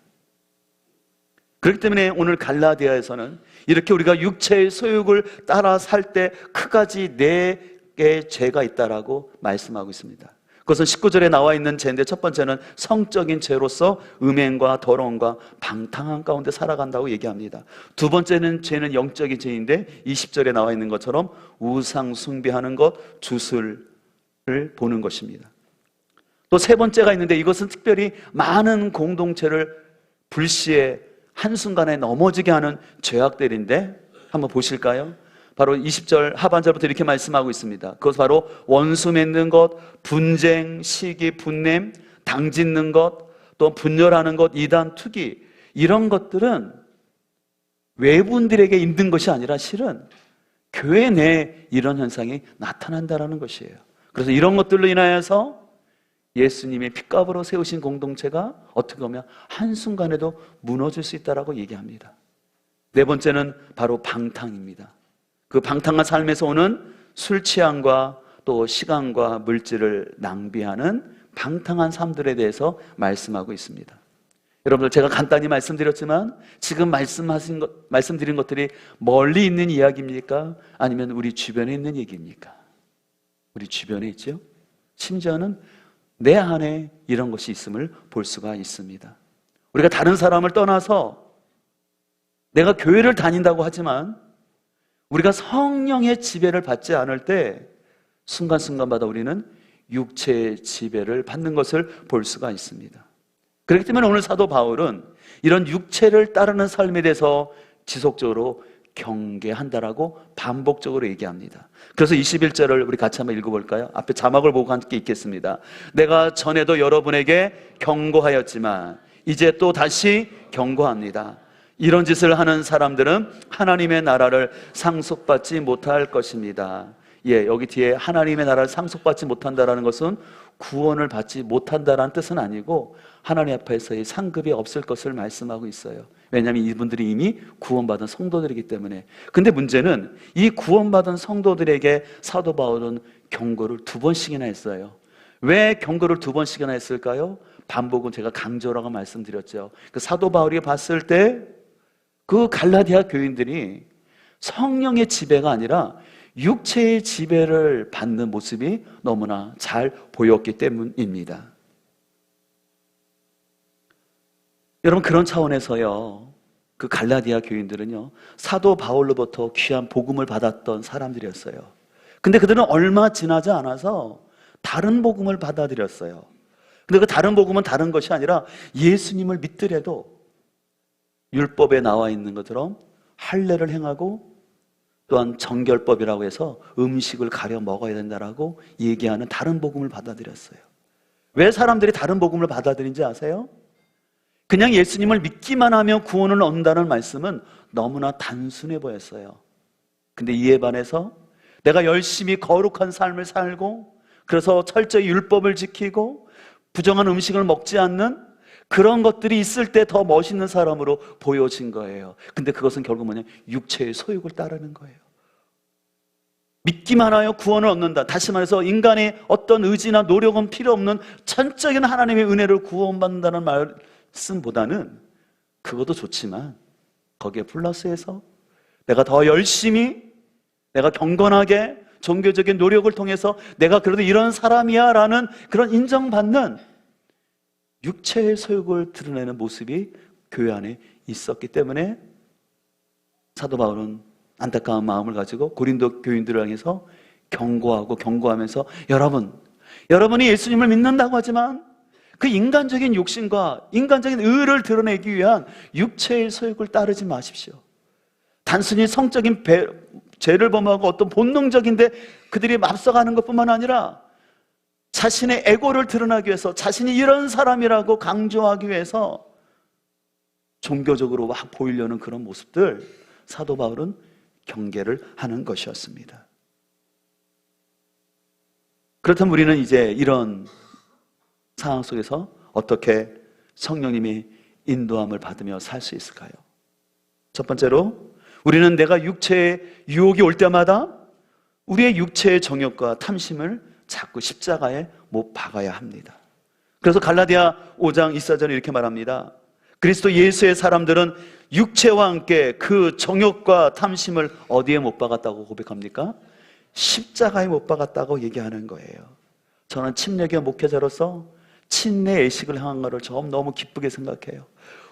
그렇기 때문에 오늘 갈라디아에서는 이렇게 우리가 육체의 소욕을 따라 살 때 크가지 4개의 죄가 있다라고 말씀하고 있습니다. 그것은 19절에 나와 있는 죄인데, 첫 번째는 성적인 죄로서 음행과 더러움과 방탕한 가운데 살아간다고 얘기합니다. 두 번째는 죄는 영적인 죄인데 20절에 나와 있는 것처럼 우상 숭배하는 것, 주술을 보는 것입니다. 또 세 번째가 있는데, 이것은 특별히 많은 공동체를 불시에 한순간에 넘어지게 하는 죄악들인데 한번 보실까요? 바로 20절 하반절부터 이렇게 말씀하고 있습니다. 그것 바로 원수 맺는 것, 분쟁, 시기, 분냄, 당짓는 것, 또 분열하는 것, 이단, 투기, 이런 것들은 외부인들에게 있는 것이 아니라 실은 교회 내에 이런 현상이 나타난다는 것이에요. 그래서 이런 것들로 인하여서 예수님의 핏값으로 세우신 공동체가 어떻게 보면 한순간에도 무너질 수 있다고 얘기합니다. 네 번째는 바로 방탕입니다. 그 방탕한 삶에서 오는 술 취함과 또 시간과 물질을 낭비하는 방탕한 삶들에 대해서 말씀하고 있습니다. 여러분들, 제가 간단히 말씀드렸지만 지금 말씀드린 것들이 멀리 있는 이야기입니까? 아니면 우리 주변에 있는 얘기입니까? 우리 주변에 있죠? 심지어는 내 안에 이런 것이 있음을 볼 수가 있습니다. 우리가 다른 사람을 떠나서 내가 교회를 다닌다고 하지만 우리가 성령의 지배를 받지 않을 때 순간순간마다 우리는 육체의 지배를 받는 것을 볼 수가 있습니다. 그렇기 때문에 오늘 사도 바울은 이런 육체를 따르는 삶에 대해서 지속적으로 경계한다라고 반복적으로 얘기합니다. 그래서 21절을 우리 같이 한번 읽어볼까요? 앞에 자막을 보고 함께 읽겠습니다. 내가 전에도 여러분에게 경고하였지만 이제 또 다시 경고합니다. 이런 짓을 하는 사람들은 하나님의 나라를 상속받지 못할 것입니다. 여기 뒤에 하나님의 나라를 상속받지 못한다는 것은 구원을 받지 못한다는 뜻은 아니고 하나님 앞에서의 상급이 없을 것을 말씀하고 있어요. 왜냐하면 이분들이 이미 구원받은 성도들이기 때문에. 근데 문제는 이 구원받은 성도들에게 사도 바울은 경고를 2번씩이나 했어요. 왜 경고를 2번씩이나 했을까요? 반복은 제가 강조라고 말씀드렸죠. 그 사도 바울이 봤을 때 그 갈라디아 교인들이 성령의 지배가 아니라 육체의 지배를 받는 모습이 너무나 잘 보였기 때문입니다. 여러분, 그런 차원에서요, 그 갈라디아 교인들은요, 사도 바울로부터 귀한 복음을 받았던 사람들이었어요. 근데 그들은 얼마 지나지 않아서 다른 복음을 받아들였어요. 근데 그 다른 복음은 다른 것이 아니라 예수님을 믿더라도 율법에 나와 있는 것처럼 할례를 행하고 또한 정결법이라고 해서 음식을 가려 먹어야 된다라고 얘기하는 다른 복음을 받아들였어요. 왜 사람들이 다른 복음을 받아들인지 아세요? 그냥 예수님을 믿기만 하면 구원을 얻는다는 말씀은 너무나 단순해 보였어요. 근데 이에 반해서 내가 열심히 거룩한 삶을 살고 그래서 철저히 율법을 지키고 부정한 음식을 먹지 않는 그런 것들이 있을 때 더 멋있는 사람으로 보여진 거예요. 근데 그것은 결국 뭐냐? 육체의 소욕을 따르는 거예요. 믿기만 하여 구원을 얻는다. 다시 말해서 인간의 어떤 의지나 노력은 필요 없는 전적인 하나님의 은혜를 구원받는다는 말씀보다는 그것도 좋지만 거기에 플러스해서 내가 더 열심히, 내가 경건하게 종교적인 노력을 통해서 내가 그래도 이런 사람이야 라는 그런 인정받는 육체의 소욕을 드러내는 모습이 교회 안에 있었기 때문에 사도 바울은 안타까운 마음을 가지고 고린도 교인들을 향해서 경고하면서 여러분이 예수님을 믿는다고 하지만 그 인간적인 욕심과 인간적인 의를 드러내기 위한 육체의 소욕을 따르지 마십시오. 단순히 성적인 죄를 범하고 어떤 본능적인데 그들이 앞서가는 것뿐만 아니라 자신의 에고를 드러나기 위해서, 자신이 이런 사람이라고 강조하기 위해서 종교적으로 막 보이려는 그런 모습들, 사도 바울은 경계를 하는 것이었습니다. 그렇다면 우리는 이제 이런 상황 속에서 어떻게 성령님이 인도함을 받으며 살 수 있을까요? 첫 번째로, 우리는 내가 육체의 유혹이 올 때마다 우리의 육체의 정욕과 탐심을 자꾸 십자가에 못 박아야 합니다. 그래서 갈라디아 5장 24절에 이렇게 말합니다. 그리스도 예수의 사람들은 육체와 함께 그 정욕과 탐심을 어디에 못 박았다고 고백합니까? 십자가에 못 박았다고 얘기하는 거예요. 저는 침례교 목회자로서 침례 예식을 향한 것을 너무 기쁘게 생각해요.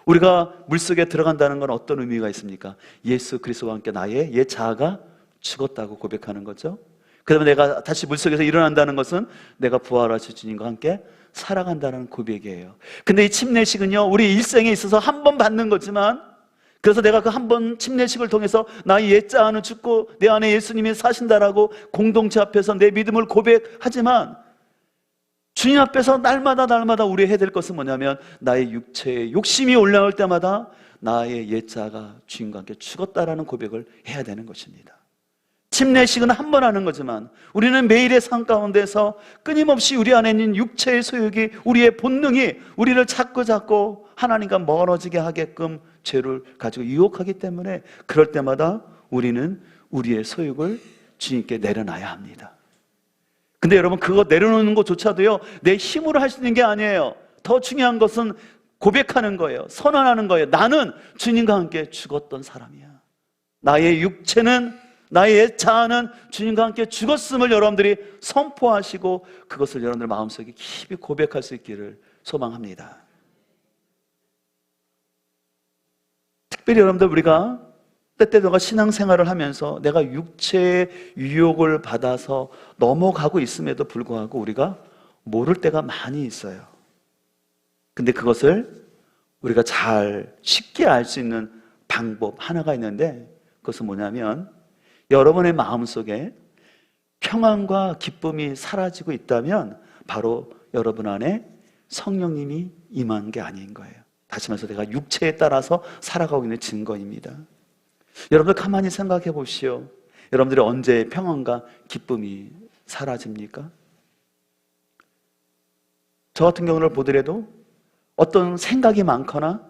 우리가 물속에 들어간다는 건 어떤 의미가 있습니까? 예수 그리스도와 함께 나의 옛 자아가 죽었다고 고백하는 거죠. 그 다음에 내가 다시 물속에서 일어난다는 것은 내가 부활하신 주님과 함께 살아간다는 고백이에요. 근데 이 침례식은요, 우리 일생에 있어서 한 번 받는 거지만, 그래서 내가 그 한 번 침례식을 통해서 나의 옛 자아는 죽고 내 안에 예수님이 사신다라고 공동체 앞에서 내 믿음을 고백하지만, 주님 앞에서 날마다 우리 해야 될 것은 뭐냐면 나의 육체의 욕심이 올라올 때마다 나의 옛 자아가 주님과 함께 죽었다라는 고백을 해야 되는 것입니다. 침례식은 한 번 하는 거지만 우리는 매일의 삶 가운데서 끊임없이 우리 안에 있는 육체의 소욕이, 우리의 본능이 우리를 자꾸 하나님과 멀어지게 하게끔 죄를 가지고 유혹하기 때문에 그럴 때마다 우리는 우리의 소욕을 주님께 내려놔야 합니다. 근데 여러분, 그거 내려놓는 것조차도요, 내 힘으로 할 수 있는 게 아니에요. 더 중요한 것은 고백하는 거예요. 선언하는 거예요. 나는 주님과 함께 죽었던 사람이야. 나의 육체는, 나의 옛 자아는 주님과 함께 죽었음을 여러분들이 선포하시고 그것을 여러분들 마음속에 깊이 고백할 수 있기를 소망합니다. 특별히 여러분들, 우리가 때때로가 신앙생활을 하면서 내가 육체의 유혹을 받아서 넘어가고 있음에도 불구하고 우리가 모를 때가 많이 있어요. 근데 그것을 우리가 쉽게 알 수 있는 방법 하나가 있는데, 그것은 뭐냐면 여러분의 마음속에 평안과 기쁨이 사라지고 있다면 바로 여러분 안에 성령님이 임한 게 아닌 거예요. 다시 말해서 내가 육체에 따라서 살아가고 있는 증거입니다. 여러분들 가만히 생각해 보시오. 여러분들이 언제 평안과 기쁨이 사라집니까? 저 같은 경우를 보더라도 어떤 생각이 많거나,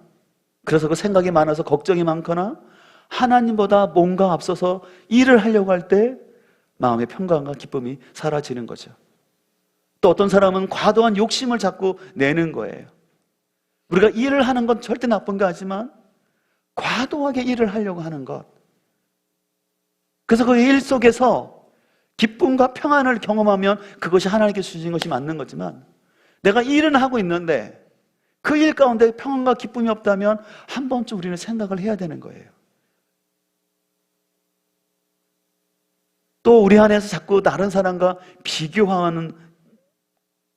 그래서 그 생각이 많아서 걱정이 많거나, 하나님보다 뭔가 앞서서 일을 하려고 할 때 마음의 평강과 기쁨이 사라지는 거죠. 또 어떤 사람은 과도한 욕심을 자꾸 내는 거예요. 우리가 일을 하는 건 절대 나쁜 거 아니지만 과도하게 일을 하려고 하는 것, 그래서 그 일 속에서 기쁨과 평안을 경험하면 그것이 하나님께 주신 것이 맞는 거지만, 내가 일은 하고 있는데 그 일 가운데 평안과 기쁨이 없다면 한 번쯤 우리는 생각을 해야 되는 거예요. 또 우리 안에서 자꾸 다른 사람과 비교하는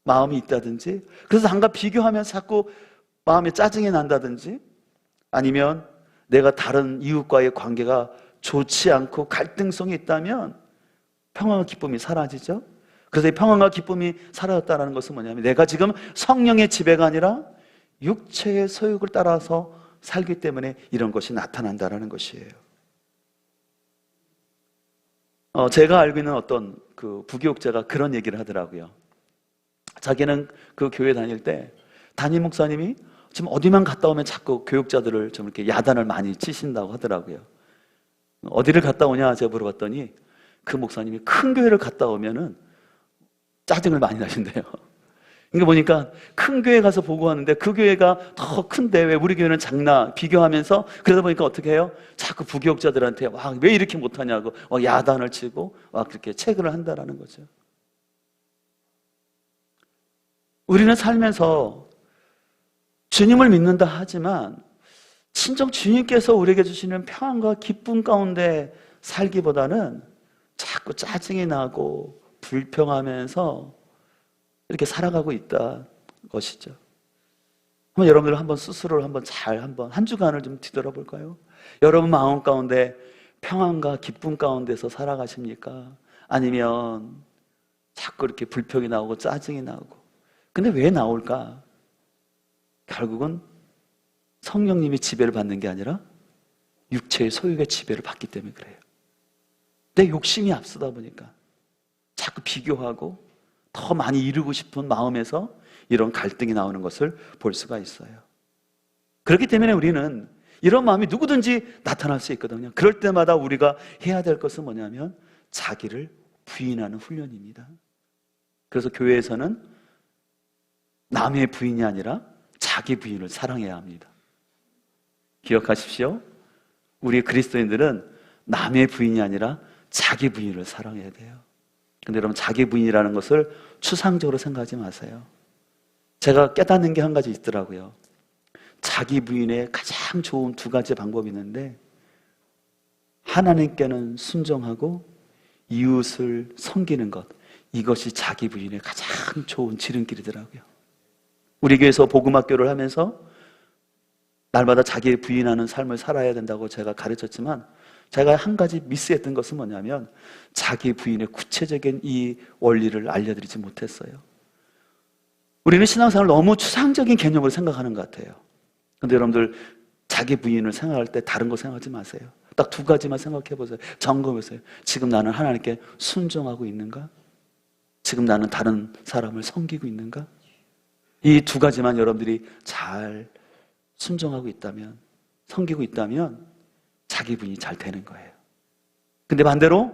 마음이 있다든지, 그래서 남과 비교하면서 자꾸 마음에 짜증이 난다든지, 아니면 내가 다른 이웃과의 관계가 좋지 않고 갈등성이 있다면 평안과 기쁨이 사라지죠. 그래서 이 평안과 기쁨이 사라졌다는 것은 뭐냐면 내가 지금 성령의 지배가 아니라 육체의 소욕을 따라서 살기 때문에 이런 것이 나타난다는 것이에요. 제가 알고 있는 어떤 그 부교육자가 그런 얘기를 하더라고요. 자기는 그 교회 다닐 때 담임 목사님이 지금 어디만 갔다 오면 자꾸 교육자들을 좀 이렇게 야단을 많이 치신다고 하더라고요. 어디를 갔다 오냐 제가 물어봤더니 그 목사님이 큰 교회를 갔다 오면은 짜증을 많이 나신대요. 이게 보니까 큰 교회 가서 보고 왔는데 그 교회가 더 큰데 왜 우리 교회는 작나 비교하면서 그러다 보니까 어떻게 해요? 자꾸 부교육자들한테 와, 왜 이렇게 못하냐고 야단을 치고 그렇게 체근을 한다라는 거죠. 우리는 살면서 주님을 믿는다 하지만 친정 주님께서 우리에게 주시는 평안과 기쁨 가운데 살기보다는 자꾸 짜증이 나고 불평하면서 이렇게 살아가고 있다 것이죠. 한번 여러분들 한번 스스로를 한번 한 주간을 좀 뒤돌아볼까요? 여러분 마음 가운데 평안과 기쁨 가운데서 살아가십니까? 아니면 자꾸 이렇게 불평이 나오고 짜증이 나오고. 근데 왜 나올까? 결국은 성령님이 지배를 받는 게 아니라 육체의 소유의 지배를 받기 때문에 그래요. 내 욕심이 앞서다 보니까 자꾸 비교하고 더 많이 이루고 싶은 마음에서 이런 갈등이 나오는 것을 볼 수가 있어요. 그렇기 때문에 우리는 이런 마음이 누구든지 나타날 수 있거든요. 그럴 때마다 우리가 해야 될 것은 뭐냐면 자기를 부인하는 훈련입니다. 그래서 교회에서는 남의 부인이 아니라 자기 부인을 사랑해야 합니다. 기억하십시오. 우리 그리스도인들은 남의 부인이 아니라 자기 부인을 사랑해야 돼요. 근데 여러분 자기 부인이라는 것을 추상적으로 생각하지 마세요. 제가 깨닫는 게 한 가지 있더라고요. 자기 부인의 가장 좋은 두 가지 방법이 있는데 하나님께는 순종하고 이웃을 섬기는 것, 이것이 자기 부인의 가장 좋은 지름길이더라고요. 우리 교회에서 복음학교를 하면서 날마다 자기 부인하는 삶을 살아야 된다고 제가 가르쳤지만 제가 한 가지 미스했던 것은 뭐냐면 자기 부인의 구체적인 이 원리를 알려드리지 못했어요. 우리는 신앙생활을 너무 추상적인 개념으로 생각하는 것 같아요. 근데 여러분들 자기 부인을 생각할 때 다른 거 생각하지 마세요. 딱 두 가지만 생각해 보세요. 점검해 보세요. 지금 나는 하나님께 순종하고 있는가? 지금 나는 다른 사람을 섬기고 있는가? 이 두 가지만 여러분들이 잘 순종하고 있다면, 섬기고 있다면 자기 부인이 잘 되는 거예요. 근데 반대로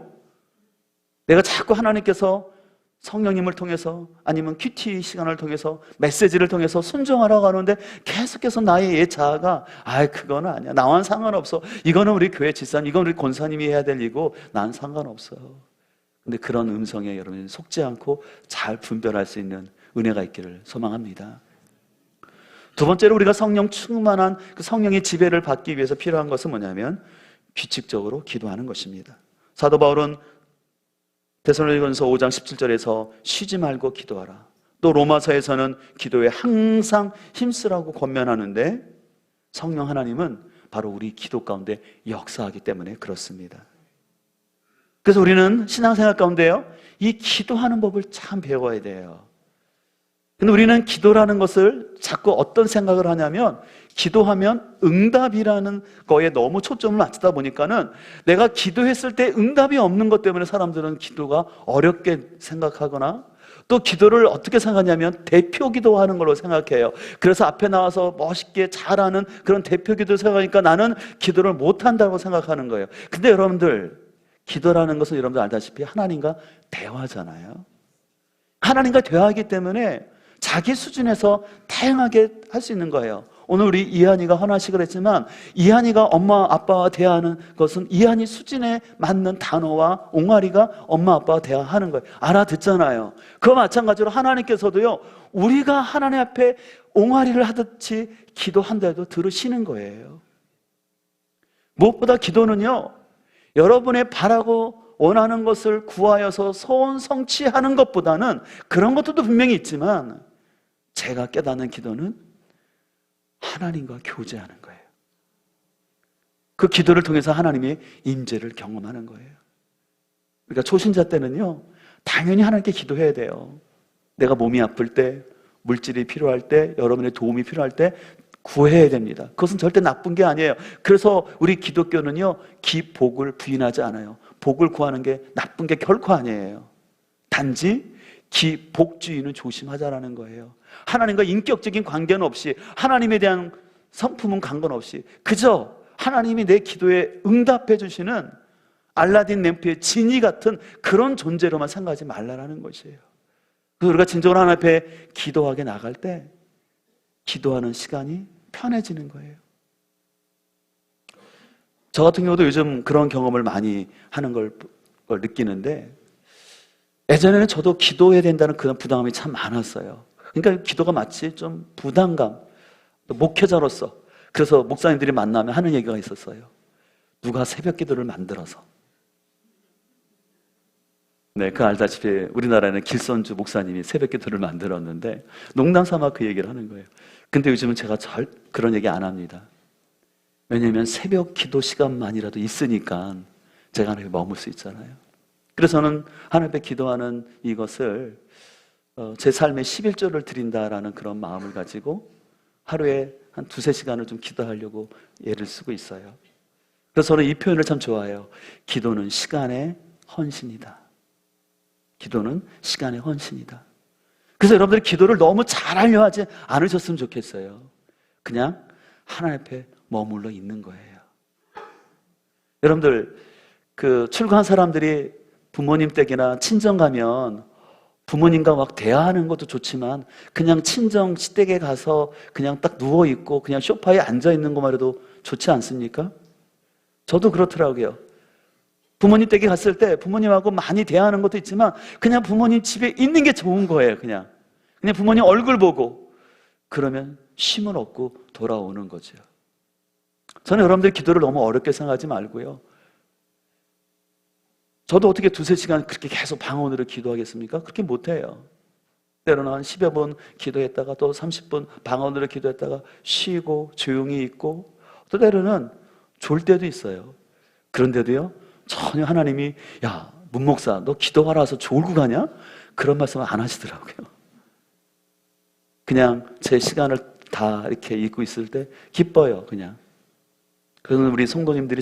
내가 자꾸 하나님께서 성령님을 통해서 아니면 큐티 시간을 통해서 메시지를 통해서 순종하라고 하는데 계속해서 나의 옛 자아가 그거는 아니야. 나와는 상관없어. 이거는 우리 교회 집사님, 이건 우리 권사님이 해야 될 일이고 난 상관없어. 근데 그런 음성에 여러분이 속지 않고 잘 분별할 수 있는 은혜가 있기를 소망합니다. 두 번째로 우리가 성령 충만한 그 성령의 지배를 받기 위해서 필요한 것은 뭐냐면 규칙적으로 기도하는 것입니다. 사도 바울은 데살로니가전서 5장 17절에서 쉬지 말고 기도하라. 또 로마서에서는 기도에 항상 힘쓰라고 권면하는데 성령 하나님은 바로 우리 기도 가운데 역사하기 때문에 그렇습니다. 그래서 우리는 신앙생활 가운데요, 이 기도하는 법을 참 배워야 돼요. 근데 우리는 기도라는 것을 자꾸 어떤 생각을 하냐면 기도하면 응답이라는 거에 너무 초점을 맞추다 보니까는 내가 기도했을 때 응답이 없는 것 때문에 사람들은 기도가 어렵게 생각하거나 또 기도를 어떻게 생각하냐면 대표 기도하는 걸로 생각해요. 그래서 앞에 나와서 멋있게 잘하는 그런 대표 기도를 생각하니까 나는 기도를 못한다고 생각하는 거예요. 근데 여러분들 기도라는 것은 여러분들 알다시피 하나님과 대화잖아요. 하나님과 대화하기 때문에 자기 수준에서 다양하게 할 수 있는 거예요. 오늘 우리 이한이가 헌화식을 했지만 이한이가 엄마 아빠와 대화하는 것은 이한이 수준에 맞는 단어와 옹알이가 엄마 아빠와 대화하는 거예요. 알아듣잖아요. 그와 마찬가지로 하나님께서도요, 우리가 하나님 앞에 옹알이를 하듯이 기도한다 해도 들으시는 거예요. 무엇보다 기도는요, 여러분의 바라고 원하는 것을 구하여서 소원 성취하는 것보다는 그런 것들도 분명히 있지만 제가 깨닫는 기도는 하나님과 교제하는 거예요. 그 기도를 통해서 하나님의 임재를 경험하는 거예요. 그러니까 초신자 때는요, 당연히 하나님께 기도해야 돼요. 내가 몸이 아플 때, 물질이 필요할 때, 여러분의 도움이 필요할 때 구해야 됩니다. 그것은 절대 나쁜 게 아니에요. 그래서 우리 기독교는요, 기복을 부인하지 않아요. 복을 구하는 게 나쁜 게 결코 아니에요. 단지 기복주의는 조심하자라는 거예요. 하나님과 인격적인 관계는 없이, 하나님에 대한 성품은 관계없이 그저 하나님이 내 기도에 응답해 주시는 알라딘 램프의 지니 같은 그런 존재로만 생각하지 말라는 것이에요. 그래서 우리가 진정으로 하나님 앞에 기도하게 나갈 때 기도하는 시간이 편해지는 거예요. 저 같은 경우도 요즘 그런 경험을 많이 하는 걸 느끼는데, 예전에는 저도 기도해야 된다는 그런 부담감이 참 많았어요. 그러니까 기도가 마치 좀 부담감, 목회자로서. 그래서 목사님들이 만나면 하는 얘기가 있었어요. 누가 새벽 기도를 만들어서. 네, 그 알다시피 우리나라에는 길선주 목사님이 새벽 기도를 만들었는데 농담 삼아 그 얘기를 하는 거예요. 근데 요즘은 제가 잘 그런 얘기 안 합니다. 왜냐하면 새벽 기도 시간만이라도 있으니까 제가 하나님께 머물 수 있잖아요. 그래서 저는 하나님 앞에 기도하는 이것을 제 삶의 11조를 드린다라는 그런 마음을 가지고 하루에 한 2-3시간을 좀 기도하려고 애를 쓰고 있어요. 그래서 저는 이 표현을 참 좋아해요. 기도는 시간의 헌신이다. 기도는 시간의 헌신이다. 그래서 여러분들이 기도를 너무 잘하려 하지 않으셨으면 좋겠어요. 그냥 하나님 앞에 머물러 있는 거예요. 여러분들, 그 출가한 사람들이 부모님 댁이나 친정 가면 부모님과 막 대화하는 것도 좋지만 그냥 친정 시댁에 가서 그냥 딱 누워있고 그냥 소파에 앉아있는 것만 해도 좋지 않습니까? 저도 그렇더라고요. 부모님 댁에 갔을 때 부모님하고 많이 대화하는 것도 있지만 그냥 부모님 집에 있는 게 좋은 거예요. 그냥 부모님 얼굴 보고 그러면 쉼을 얻고 돌아오는 거죠. 저는 여러분들 기도를 너무 어렵게 생각하지 말고요. 저도 어떻게 2-3시간 그렇게 계속 방언으로 기도하겠습니까? 그렇게 못해요. 때로는 한 10여 번 기도했다가 또 30분 방언으로 기도했다가 쉬고 조용히 있고 또 때로는 졸 때도 있어요. 그런데도요, 전혀 하나님이 야, 문 목사 너 기도하라 해서 졸고 가냐? 그런 말씀을 안 하시더라고요. 그냥 제 시간을 다 이렇게 잊고 있을 때 기뻐요. 그냥. 그래서 우리 성도님들이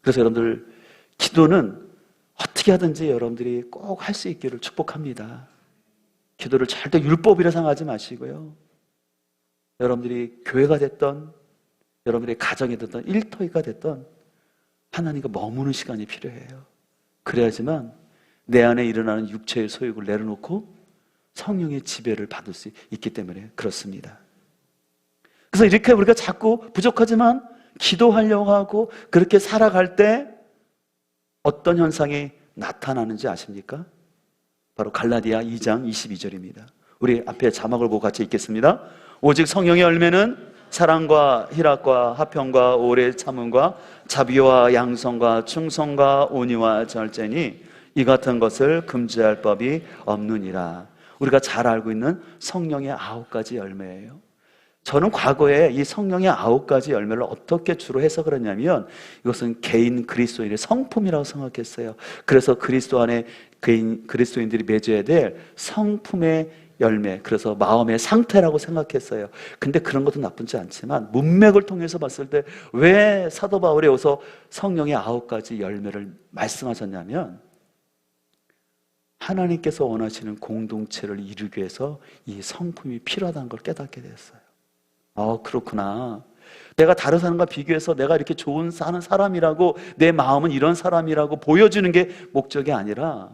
그래서 여러분들 기도는 어떻게 하든지 여러분들이 꼭 할 수 있기를 축복합니다. 기도를 절대 율법이라 생각하지 마시고요. 여러분들이 교회가 됐던 여러분들의 가정이 됐던 일터가 됐던 하나님과 머무는 시간이 필요해요. 그래야지만 내 안에 일어나는 육체의 소욕을 내려놓고 성령의 지배를 받을 수 있기 때문에 그렇습니다. 그래서 이렇게 우리가 자꾸 부족하지만 기도하려고 하고 그렇게 살아갈 때 어떤 현상이 나타나는지 아십니까? 바로 갈라디아 2장 22절입니다. 우리 앞에 자막을 보고 같이 읽겠습니다. 오직 성령의 열매는 사랑과 희락과 화평과 오래 참음과 자비와 양성과 충성과 온유와 절제니 이 같은 것을 금지할 법이 없느니라. 우리가 잘 알고 있는 성령의 9가지 열매예요. 저는 과거에 이 성령의 9가지 열매를 어떻게 주로 해석을 했냐면 이것은 개인 그리스도인의 성품이라고 생각했어요. 그래서 그리스도 안에 개인 그리스도인들이 맺어야 될 성품의 열매, 그래서 마음의 상태라고 생각했어요. 근데 그런 것도 나쁘지 않지만 문맥을 통해서 봤을 때 왜 사도 바울이 여기서 성령의 9가지 열매를 말씀하셨냐면 하나님께서 원하시는 공동체를 이루기 위해서 이 성품이 필요하다는 걸 깨닫게 됐어요. 그렇구나. 내가 다른 사람과 비교해서 내가 이렇게 좋은 사는 사람이라고 내 마음은 이런 사람이라고 보여주는 게 목적이 아니라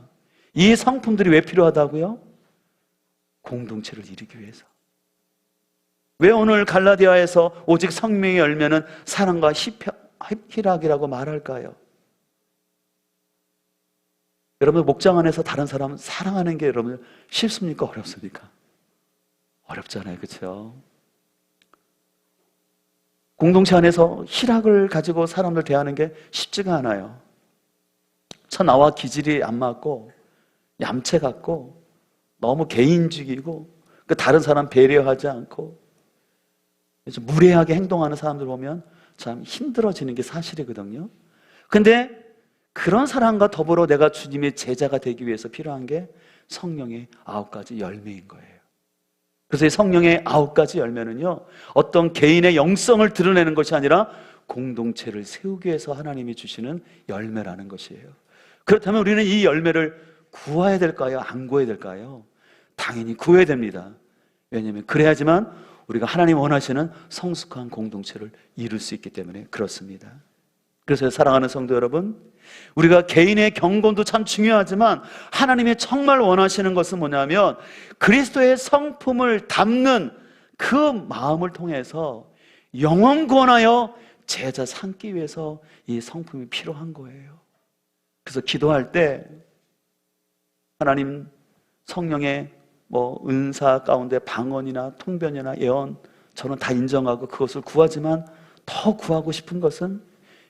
이 성품들이 왜 필요하다고요? 공동체를 이루기 위해서. 왜 오늘 갈라디아에서 오직 성령의 열매는 사랑과 희락이라고 말할까요? 여러분 목장 안에서 다른 사람 사랑하는 게 여러분 쉽습니까? 어렵습니까? 어렵잖아요. 그렇죠? 공동체 안에서 희락을 가지고 사람들 대하는 게 쉽지가 않아요. 나와 기질이 안 맞고 얌체 같고 너무 개인적이고 다른 사람 배려하지 않고 무례하게 행동하는 사람들 보면 참 힘들어지는 게 사실이거든요. 근데 그런 사람과 더불어 내가 주님의 제자가 되기 위해서 필요한 게 성령의 9가지 열매인 거예요. 그래서 이 성령의 9가지 열매는요, 어떤 개인의 영성을 드러내는 것이 아니라 공동체를 세우기 위해서 하나님이 주시는 열매라는 것이에요. 그렇다면 우리는 이 열매를 구해야 될까요? 안 구해야 될까요? 당연히 구해야 됩니다. 왜냐하면 그래야지만 우리가 하나님 원하시는 성숙한 공동체를 이룰 수 있기 때문에 그렇습니다. 그래서 사랑하는 성도 여러분, 우리가 개인의 경건도 참 중요하지만 하나님이 정말 원하시는 것은 뭐냐면 그리스도의 성품을 담는 그 마음을 통해서 영원 구원하여 제자 삼기 위해서 이 성품이 필요한 거예요. 그래서 기도할 때 하나님 성령의 은사 가운데 방언이나 통변이나 예언 저는 다 인정하고 그것을 구하지만 더 구하고 싶은 것은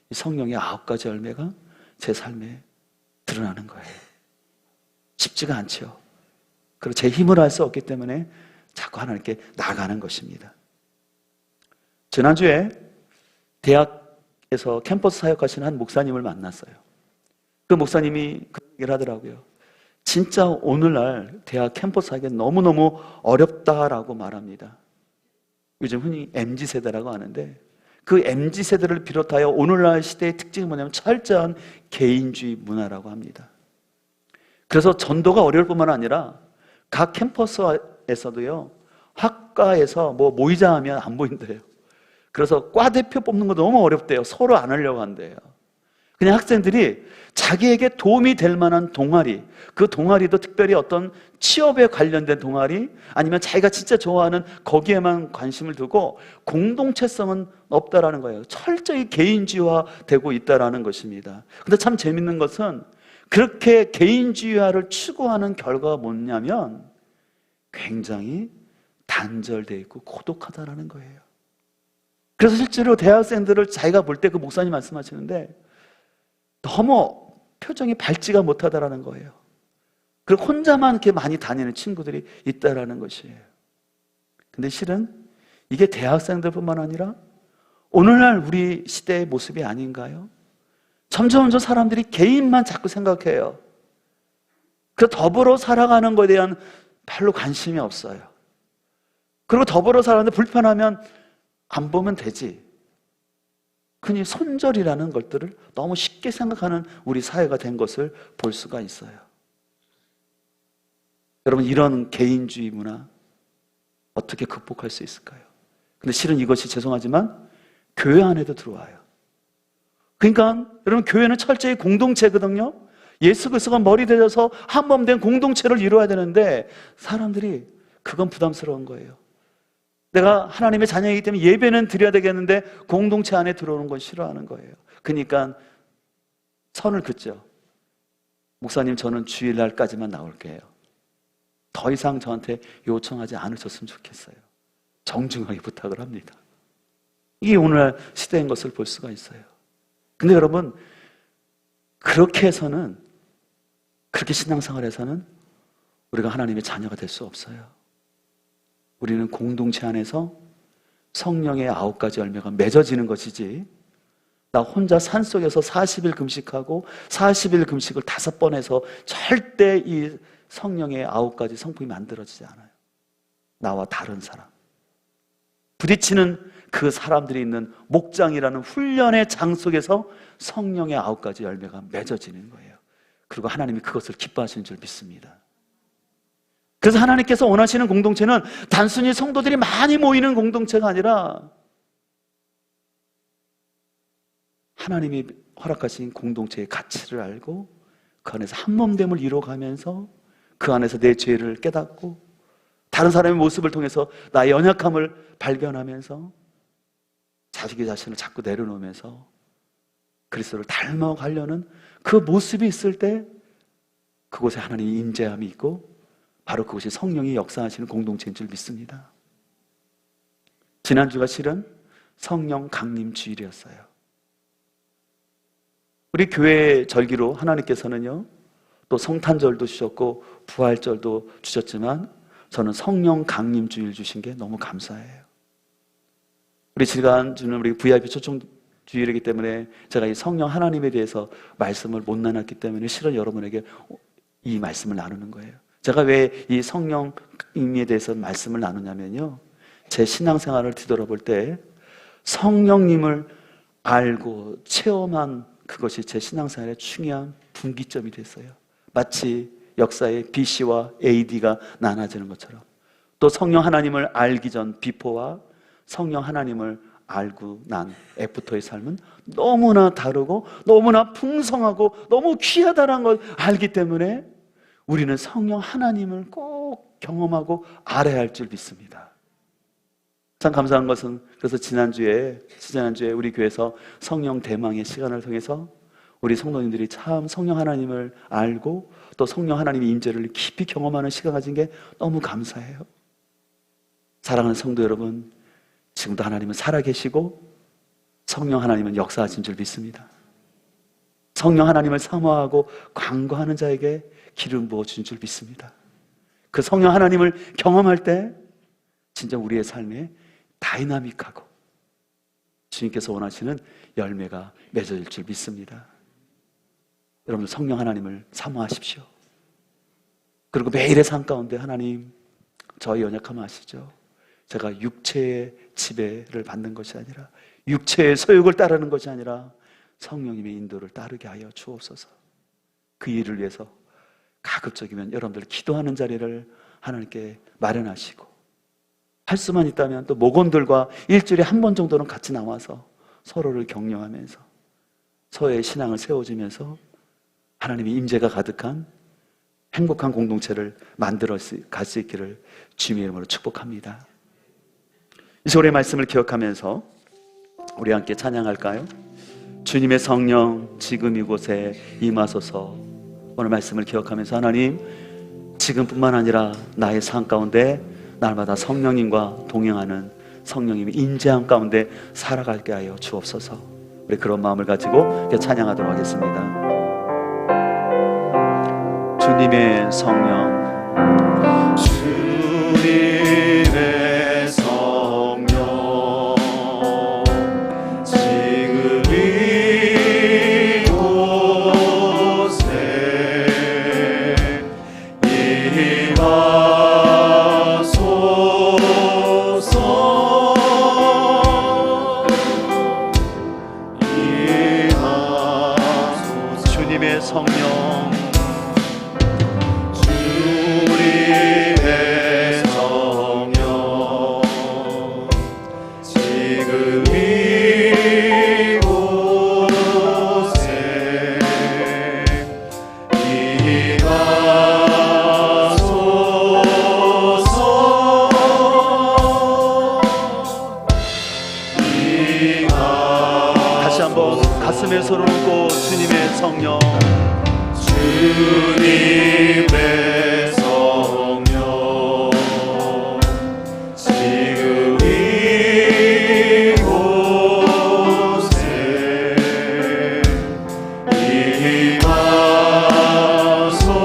이 성령의 9가지 열매가 제 삶에 드러나는 거예요. 쉽지가 않죠. 그리고 제 힘으로 할 수 없기 때문에 자꾸 하나님께 나가는 것입니다. 지난주에 대학에서 캠퍼스 사역하시는 한 목사님을 만났어요. 그 목사님이 그런 얘기를 하더라고요. 진짜 오늘날 대학 캠퍼스 하기 너무너무 어렵다라고 말합니다. 요즘 흔히 MZ세대라고 하는데 그 MZ세대를 비롯하여 오늘날 시대의 특징이 뭐냐면 철저한 개인주의 문화라고 합니다. 그래서 전도가 어려울 뿐만 아니라 각 캠퍼스에서도요, 학과에서 모이자 하면 안 모인대요. 그래서 과 대표 뽑는 거 너무 어렵대요. 서로 안 하려고 한대요. 그냥 학생들이 자기에게 도움이 될 만한 동아리, 그 동아리도 특별히 어떤 취업에 관련된 동아리 아니면 자기가 진짜 좋아하는 거기에만 관심을 두고 공동체성은 없다라는 거예요. 철저히 개인주의화되고 있다라는 것입니다. 근데 참 재밌는 것은 그렇게 개인주의화를 추구하는 결과가 뭐냐면 굉장히 단절되어 있고 고독하다라는 거예요. 그래서 실제로 대학생들을 자기가 볼 때 그 목사님 말씀하시는데 너무 표정이 밝지가 못하다라는 거예요. 그리고 혼자만 이렇게 많이 다니는 친구들이 있다라는 것이에요. 근데 실은 이게 대학생들뿐만 아니라 오늘날 우리 시대의 모습이 아닌가요? 점점 사람들이 개인만 자꾸 생각해요. 그 더불어 살아가는 것에 대한 별로 관심이 없어요. 그리고 더불어 살아가는데 불편하면 안 보면 되지. 흔히 손절이라는 것들을 너무 쉽게 생각하는 우리 사회가 된 것을 볼 수가 있어요. 여러분, 이런 개인주의 문화 어떻게 극복할 수 있을까요? 근데 실은 이것이 죄송하지만 교회 안에도 들어와요. 그러니까 여러분, 교회는 철저히 공동체거든요. 예수 그리스도가 머리 되어서 한 몸 된 공동체를 이루어야 되는데 사람들이 그건 부담스러운 거예요. 내가 하나님의 자녀이기 때문에 예배는 드려야 되겠는데 공동체 안에 들어오는 건 싫어하는 거예요. 그러니까 선을 긋죠. 목사님, 저는 주일날까지만 나올게요. 더 이상 저한테 요청하지 않으셨으면 좋겠어요. 정중하게 부탁을 합니다. 이게 오늘날 시대인 것을 볼 수가 있어요. 근데 여러분, 그렇게 해서는, 그렇게 신앙생활에서는 우리가 하나님의 자녀가 될 수 없어요. 우리는 공동체 안에서 성령의 9가지 열매가 맺어지는 것이지, 나 혼자 산속에서 40일 금식하고 40일 금식을 5번 해서 절대 이 성령의 9가지 성품이 만들어지지 않아요. 나와 다른 사람, 부딪히는 그 사람들이 있는 목장이라는 훈련의 장 속에서 성령의 9가지 열매가 맺어지는 거예요. 그리고 하나님이 그것을 기뻐하시는 줄 믿습니다. 그래서 하나님께서 원하시는 공동체는 단순히 성도들이 많이 모이는 공동체가 아니라 하나님이 허락하신 공동체의 가치를 알고 그 안에서 한몸됨을 이루어가면서 그 안에서 내 죄를 깨닫고 다른 사람의 모습을 통해서 나의 연약함을 발견하면서 자기 자신을 자꾸 내려놓으면서 그리스도를 닮아가려는 그 모습이 있을 때 그곳에 하나님의 인재함이 있고 바로 그것이 성령이 역사하시는 공동체인 줄 믿습니다. 지난주가 실은 성령 강림 주일이었어요. 우리 교회 절기로 하나님께서는요, 또 성탄절도 주셨고 부활절도 주셨지만 저는 성령 강림 주일 주신 게 너무 감사해요. 우리 지난주는 우리 VIP 초청 주일이기 때문에 제가 이 성령 하나님에 대해서 말씀을 못 나눴기 때문에 실은 여러분에게 이 말씀을 나누는 거예요. 제가 왜 이 성령님에 대해서 말씀을 나누냐면요, 제 신앙생활을 뒤돌아볼 때 성령님을 알고 체험한 그것이 제 신앙생활의 중요한 분기점이 됐어요. 마치 역사의 BC와 AD가 나눠지는 것처럼 또 성령 하나님을 알기 전 비포와 성령 하나님을 알고 난 애프터의 삶은 너무나 다르고 너무나 풍성하고 너무 귀하다는 걸 알기 때문에 우리는 성령 하나님을 꼭 경험하고 알아야 할 줄 믿습니다. 참 감사한 것은 그래서 지난주에 우리 교회에서 성령 대망의 시간을 통해서 우리 성도님들이 참 성령 하나님을 알고 또 성령 하나님의 임재를 깊이 경험하는 시간 가진 게 너무 감사해요. 사랑하는 성도 여러분, 지금도 하나님은 살아계시고 성령 하나님은 역사하신 줄 믿습니다. 성령 하나님을 사모하고 간구하는 자에게 기름 부어주신 줄 믿습니다. 그 성령 하나님을 경험할 때 진짜 우리의 삶에 다이나믹하고 주님께서 원하시는 열매가 맺어질 줄 믿습니다. 여러분 성령 하나님을 사모하십시오. 그리고 매일의 삶 가운데 하나님 저희 연약함을 아시죠? 제가 육체의 지배를 받는 것이 아니라 육체의 소욕을 따르는 것이 아니라 성령님의 인도를 따르게 하여 주옵소서. 그 일을 위해서 가급적이면 여러분들 기도하는 자리를 하나님께 마련하시고 할 수만 있다면 또 목원들과 일주일에 한 번 정도는 같이 나와서 서로를 격려하면서 서로의 신앙을 세워주면서 하나님의 임재가 가득한 행복한 공동체를 만들어 갈 수 있기를 주님의 이름으로 축복합니다. 이 시간의 말씀을 기억하면서 우리 함께 찬양할까요? 주님의 성령 지금 이곳에 임하소서. 오늘 말씀을 기억하면서 하나님 지금뿐만 아니라 나의 삶 가운데 날마다 성령님과 동행하는 성령님의 임재함 가운데 살아갈게 하여 주옵소서. 우리 그런 마음을 가지고 찬양하도록 하겠습니다. 주님의 성령 주님의 성령 지금 이곳에 임하소서. 주님의 성령 가슴에 손을 얹고 주님의 성령 주님의 성령 지금 이곳에 임하소서.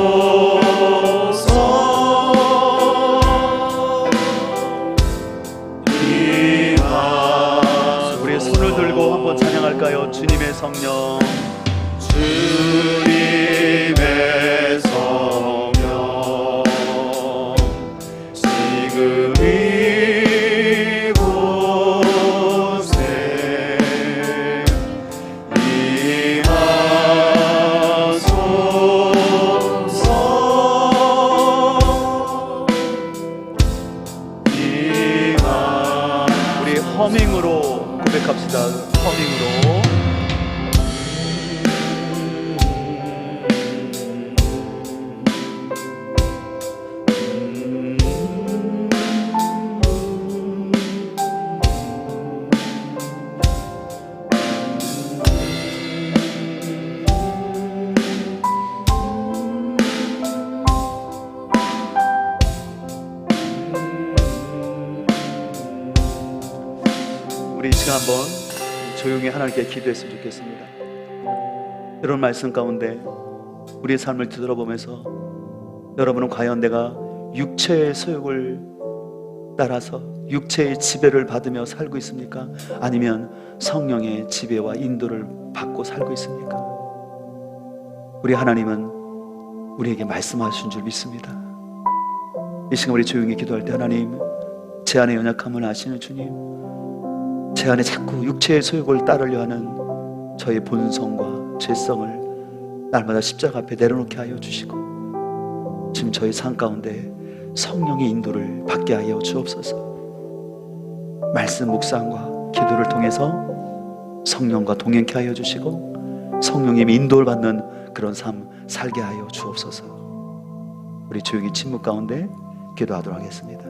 우리의 손을 들고 한번 찬양할까요? 주님의 성령 주님의 성령 지금 이곳에 임하소서. 우리 허밍으로 고백합시다. 허밍으로 우리 이 시간 한번 조용히 하나님께 기도했으면 좋겠습니다. 이런 말씀 가운데 우리의 삶을 뒤돌아보면서 여러분은 과연 내가 육체의 소욕을 따라서 육체의 지배를 받으며 살고 있습니까? 아니면 성령의 지배와 인도를 받고 살고 있습니까? 우리 하나님은 우리에게 말씀하신 줄 믿습니다. 이 시간 우리 조용히 기도할 때 하나님 제 안의 연약함을 아시는 주님, 제 안에 자꾸 육체의 소욕을 따르려 하는 저의 본성과 죄성을 날마다 십자가 앞에 내려놓게 하여 주시고 지금 저희 삶 가운데 성령의 인도를 받게 하여 주옵소서. 말씀 묵상과 기도를 통해서 성령과 동행케 하여 주시고 성령님의 인도를 받는 그런 삶 살게 하여 주옵소서. 우리 조용히 침묵 가운데 기도하도록 하겠습니다.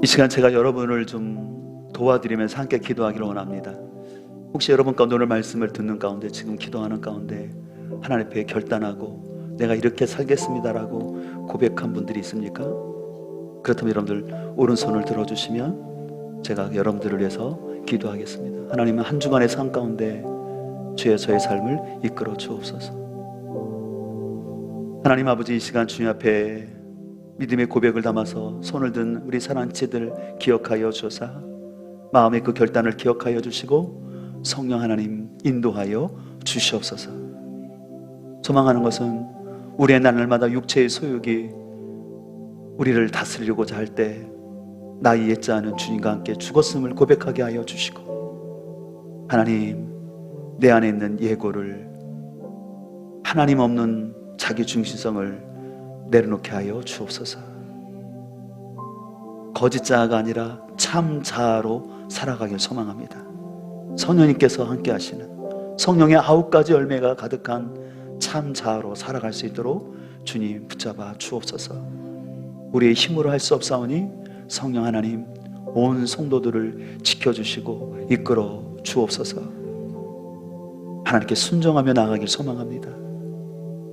이 시간 제가 여러분을 좀 도와드리면서 함께 기도하기를 원합니다. 혹시 여러분 가운데 오늘 말씀을 듣는 가운데 지금 기도하는 가운데 하나님 앞에 결단하고 내가 이렇게 살겠습니다라고 고백한 분들이 있습니까? 그렇다면 여러분들 오른손을 들어주시면 제가 여러분들을 위해서 기도하겠습니다. 하나님은 한 주간의 삶 가운데 주의 저의 삶을 이끌어 주옵소서. 하나님 아버지, 이 시간 주님 앞에 믿음의 고백을 담아서 손을 든 우리 사랑하는 지들 기억하여 주사 마음의 그 결단을 기억하여 주시고 성령 하나님 인도하여 주시옵소서. 소망하는 것은 우리의 날마다 육체의 소욕이 우리를 다스리고자 할 때 나의 옛자는 주님과 함께 죽었음을 고백하게 하여 주시고, 하나님 내 안에 있는 예고를, 하나님 없는 자기 중심성을 내려놓게 하여 주옵소서. 거짓 자아가 아니라 참 자아로 살아가길 소망합니다. 성령님께서 함께 하시는 성령의 9가지 열매가 가득한 참 자아로 살아갈 수 있도록 주님 붙잡아 주옵소서. 우리의 힘으로 할 수 없사오니 성령 하나님 온 성도들을 지켜주시고 이끌어 주옵소서. 하나님께 순종하며 나가길 소망합니다.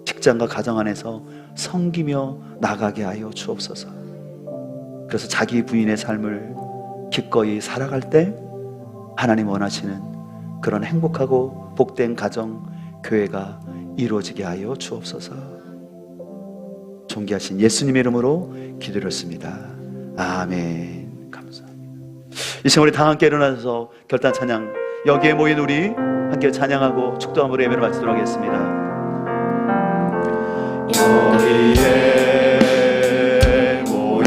직장과 가정 안에서 섬기며 나가게 하여 주옵소서. 그래서 자기 부인의 삶을 기꺼이 살아갈 때 하나님 원하시는 그런 행복하고 복된 가정, 교회가 이루어지게 하여 주옵소서. 존귀하신 예수님의 이름으로 기도드렸습니다. 아멘. 감사합니다. 이 시간 우리 다 함께 일어나서 결단 찬양, 여기에 모인 우리 함께 찬양하고 축도함으로 예배를 마치도록 하겠습니다. 여기에 모인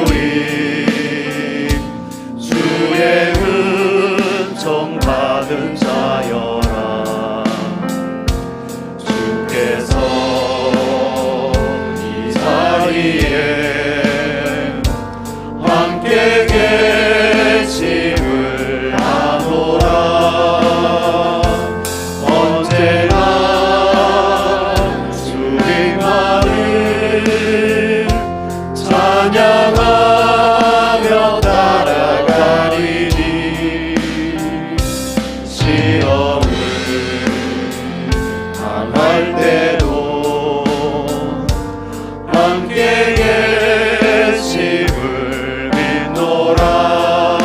우리 주의 은총 받은 자여라. 주께서 이 자리에 함께 계심을 아노라. 언제나 찬양하며 따라가리니 시험을 당할 때도 함께 계심을 믿노라.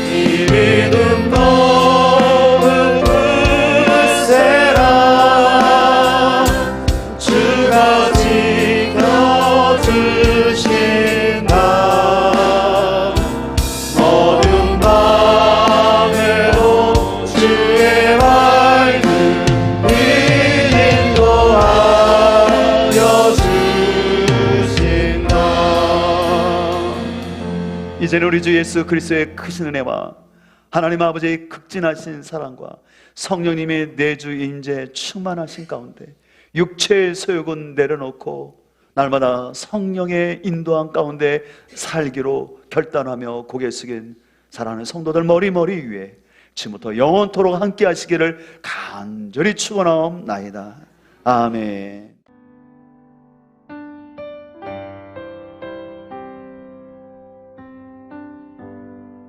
이 믿음 너는 굳세라. 주가 지켜주신다. 어두운 밤에도 주의 밝은 인도하여 주신다. 이제는 우리 주 예수 그리스도의 크신 은혜와 하나님 아버지의 극진하신 사랑과 성령님의 내주 인재 충만하신 가운데 육체의 소욕은 내려놓고 날마다 성령의 인도함 가운데 살기로 결단하며 고개 숙인 사랑하는 성도들 머리 위에 지금부터 영원토록 함께 하시기를 간절히 축원하옵나이다. 아멘.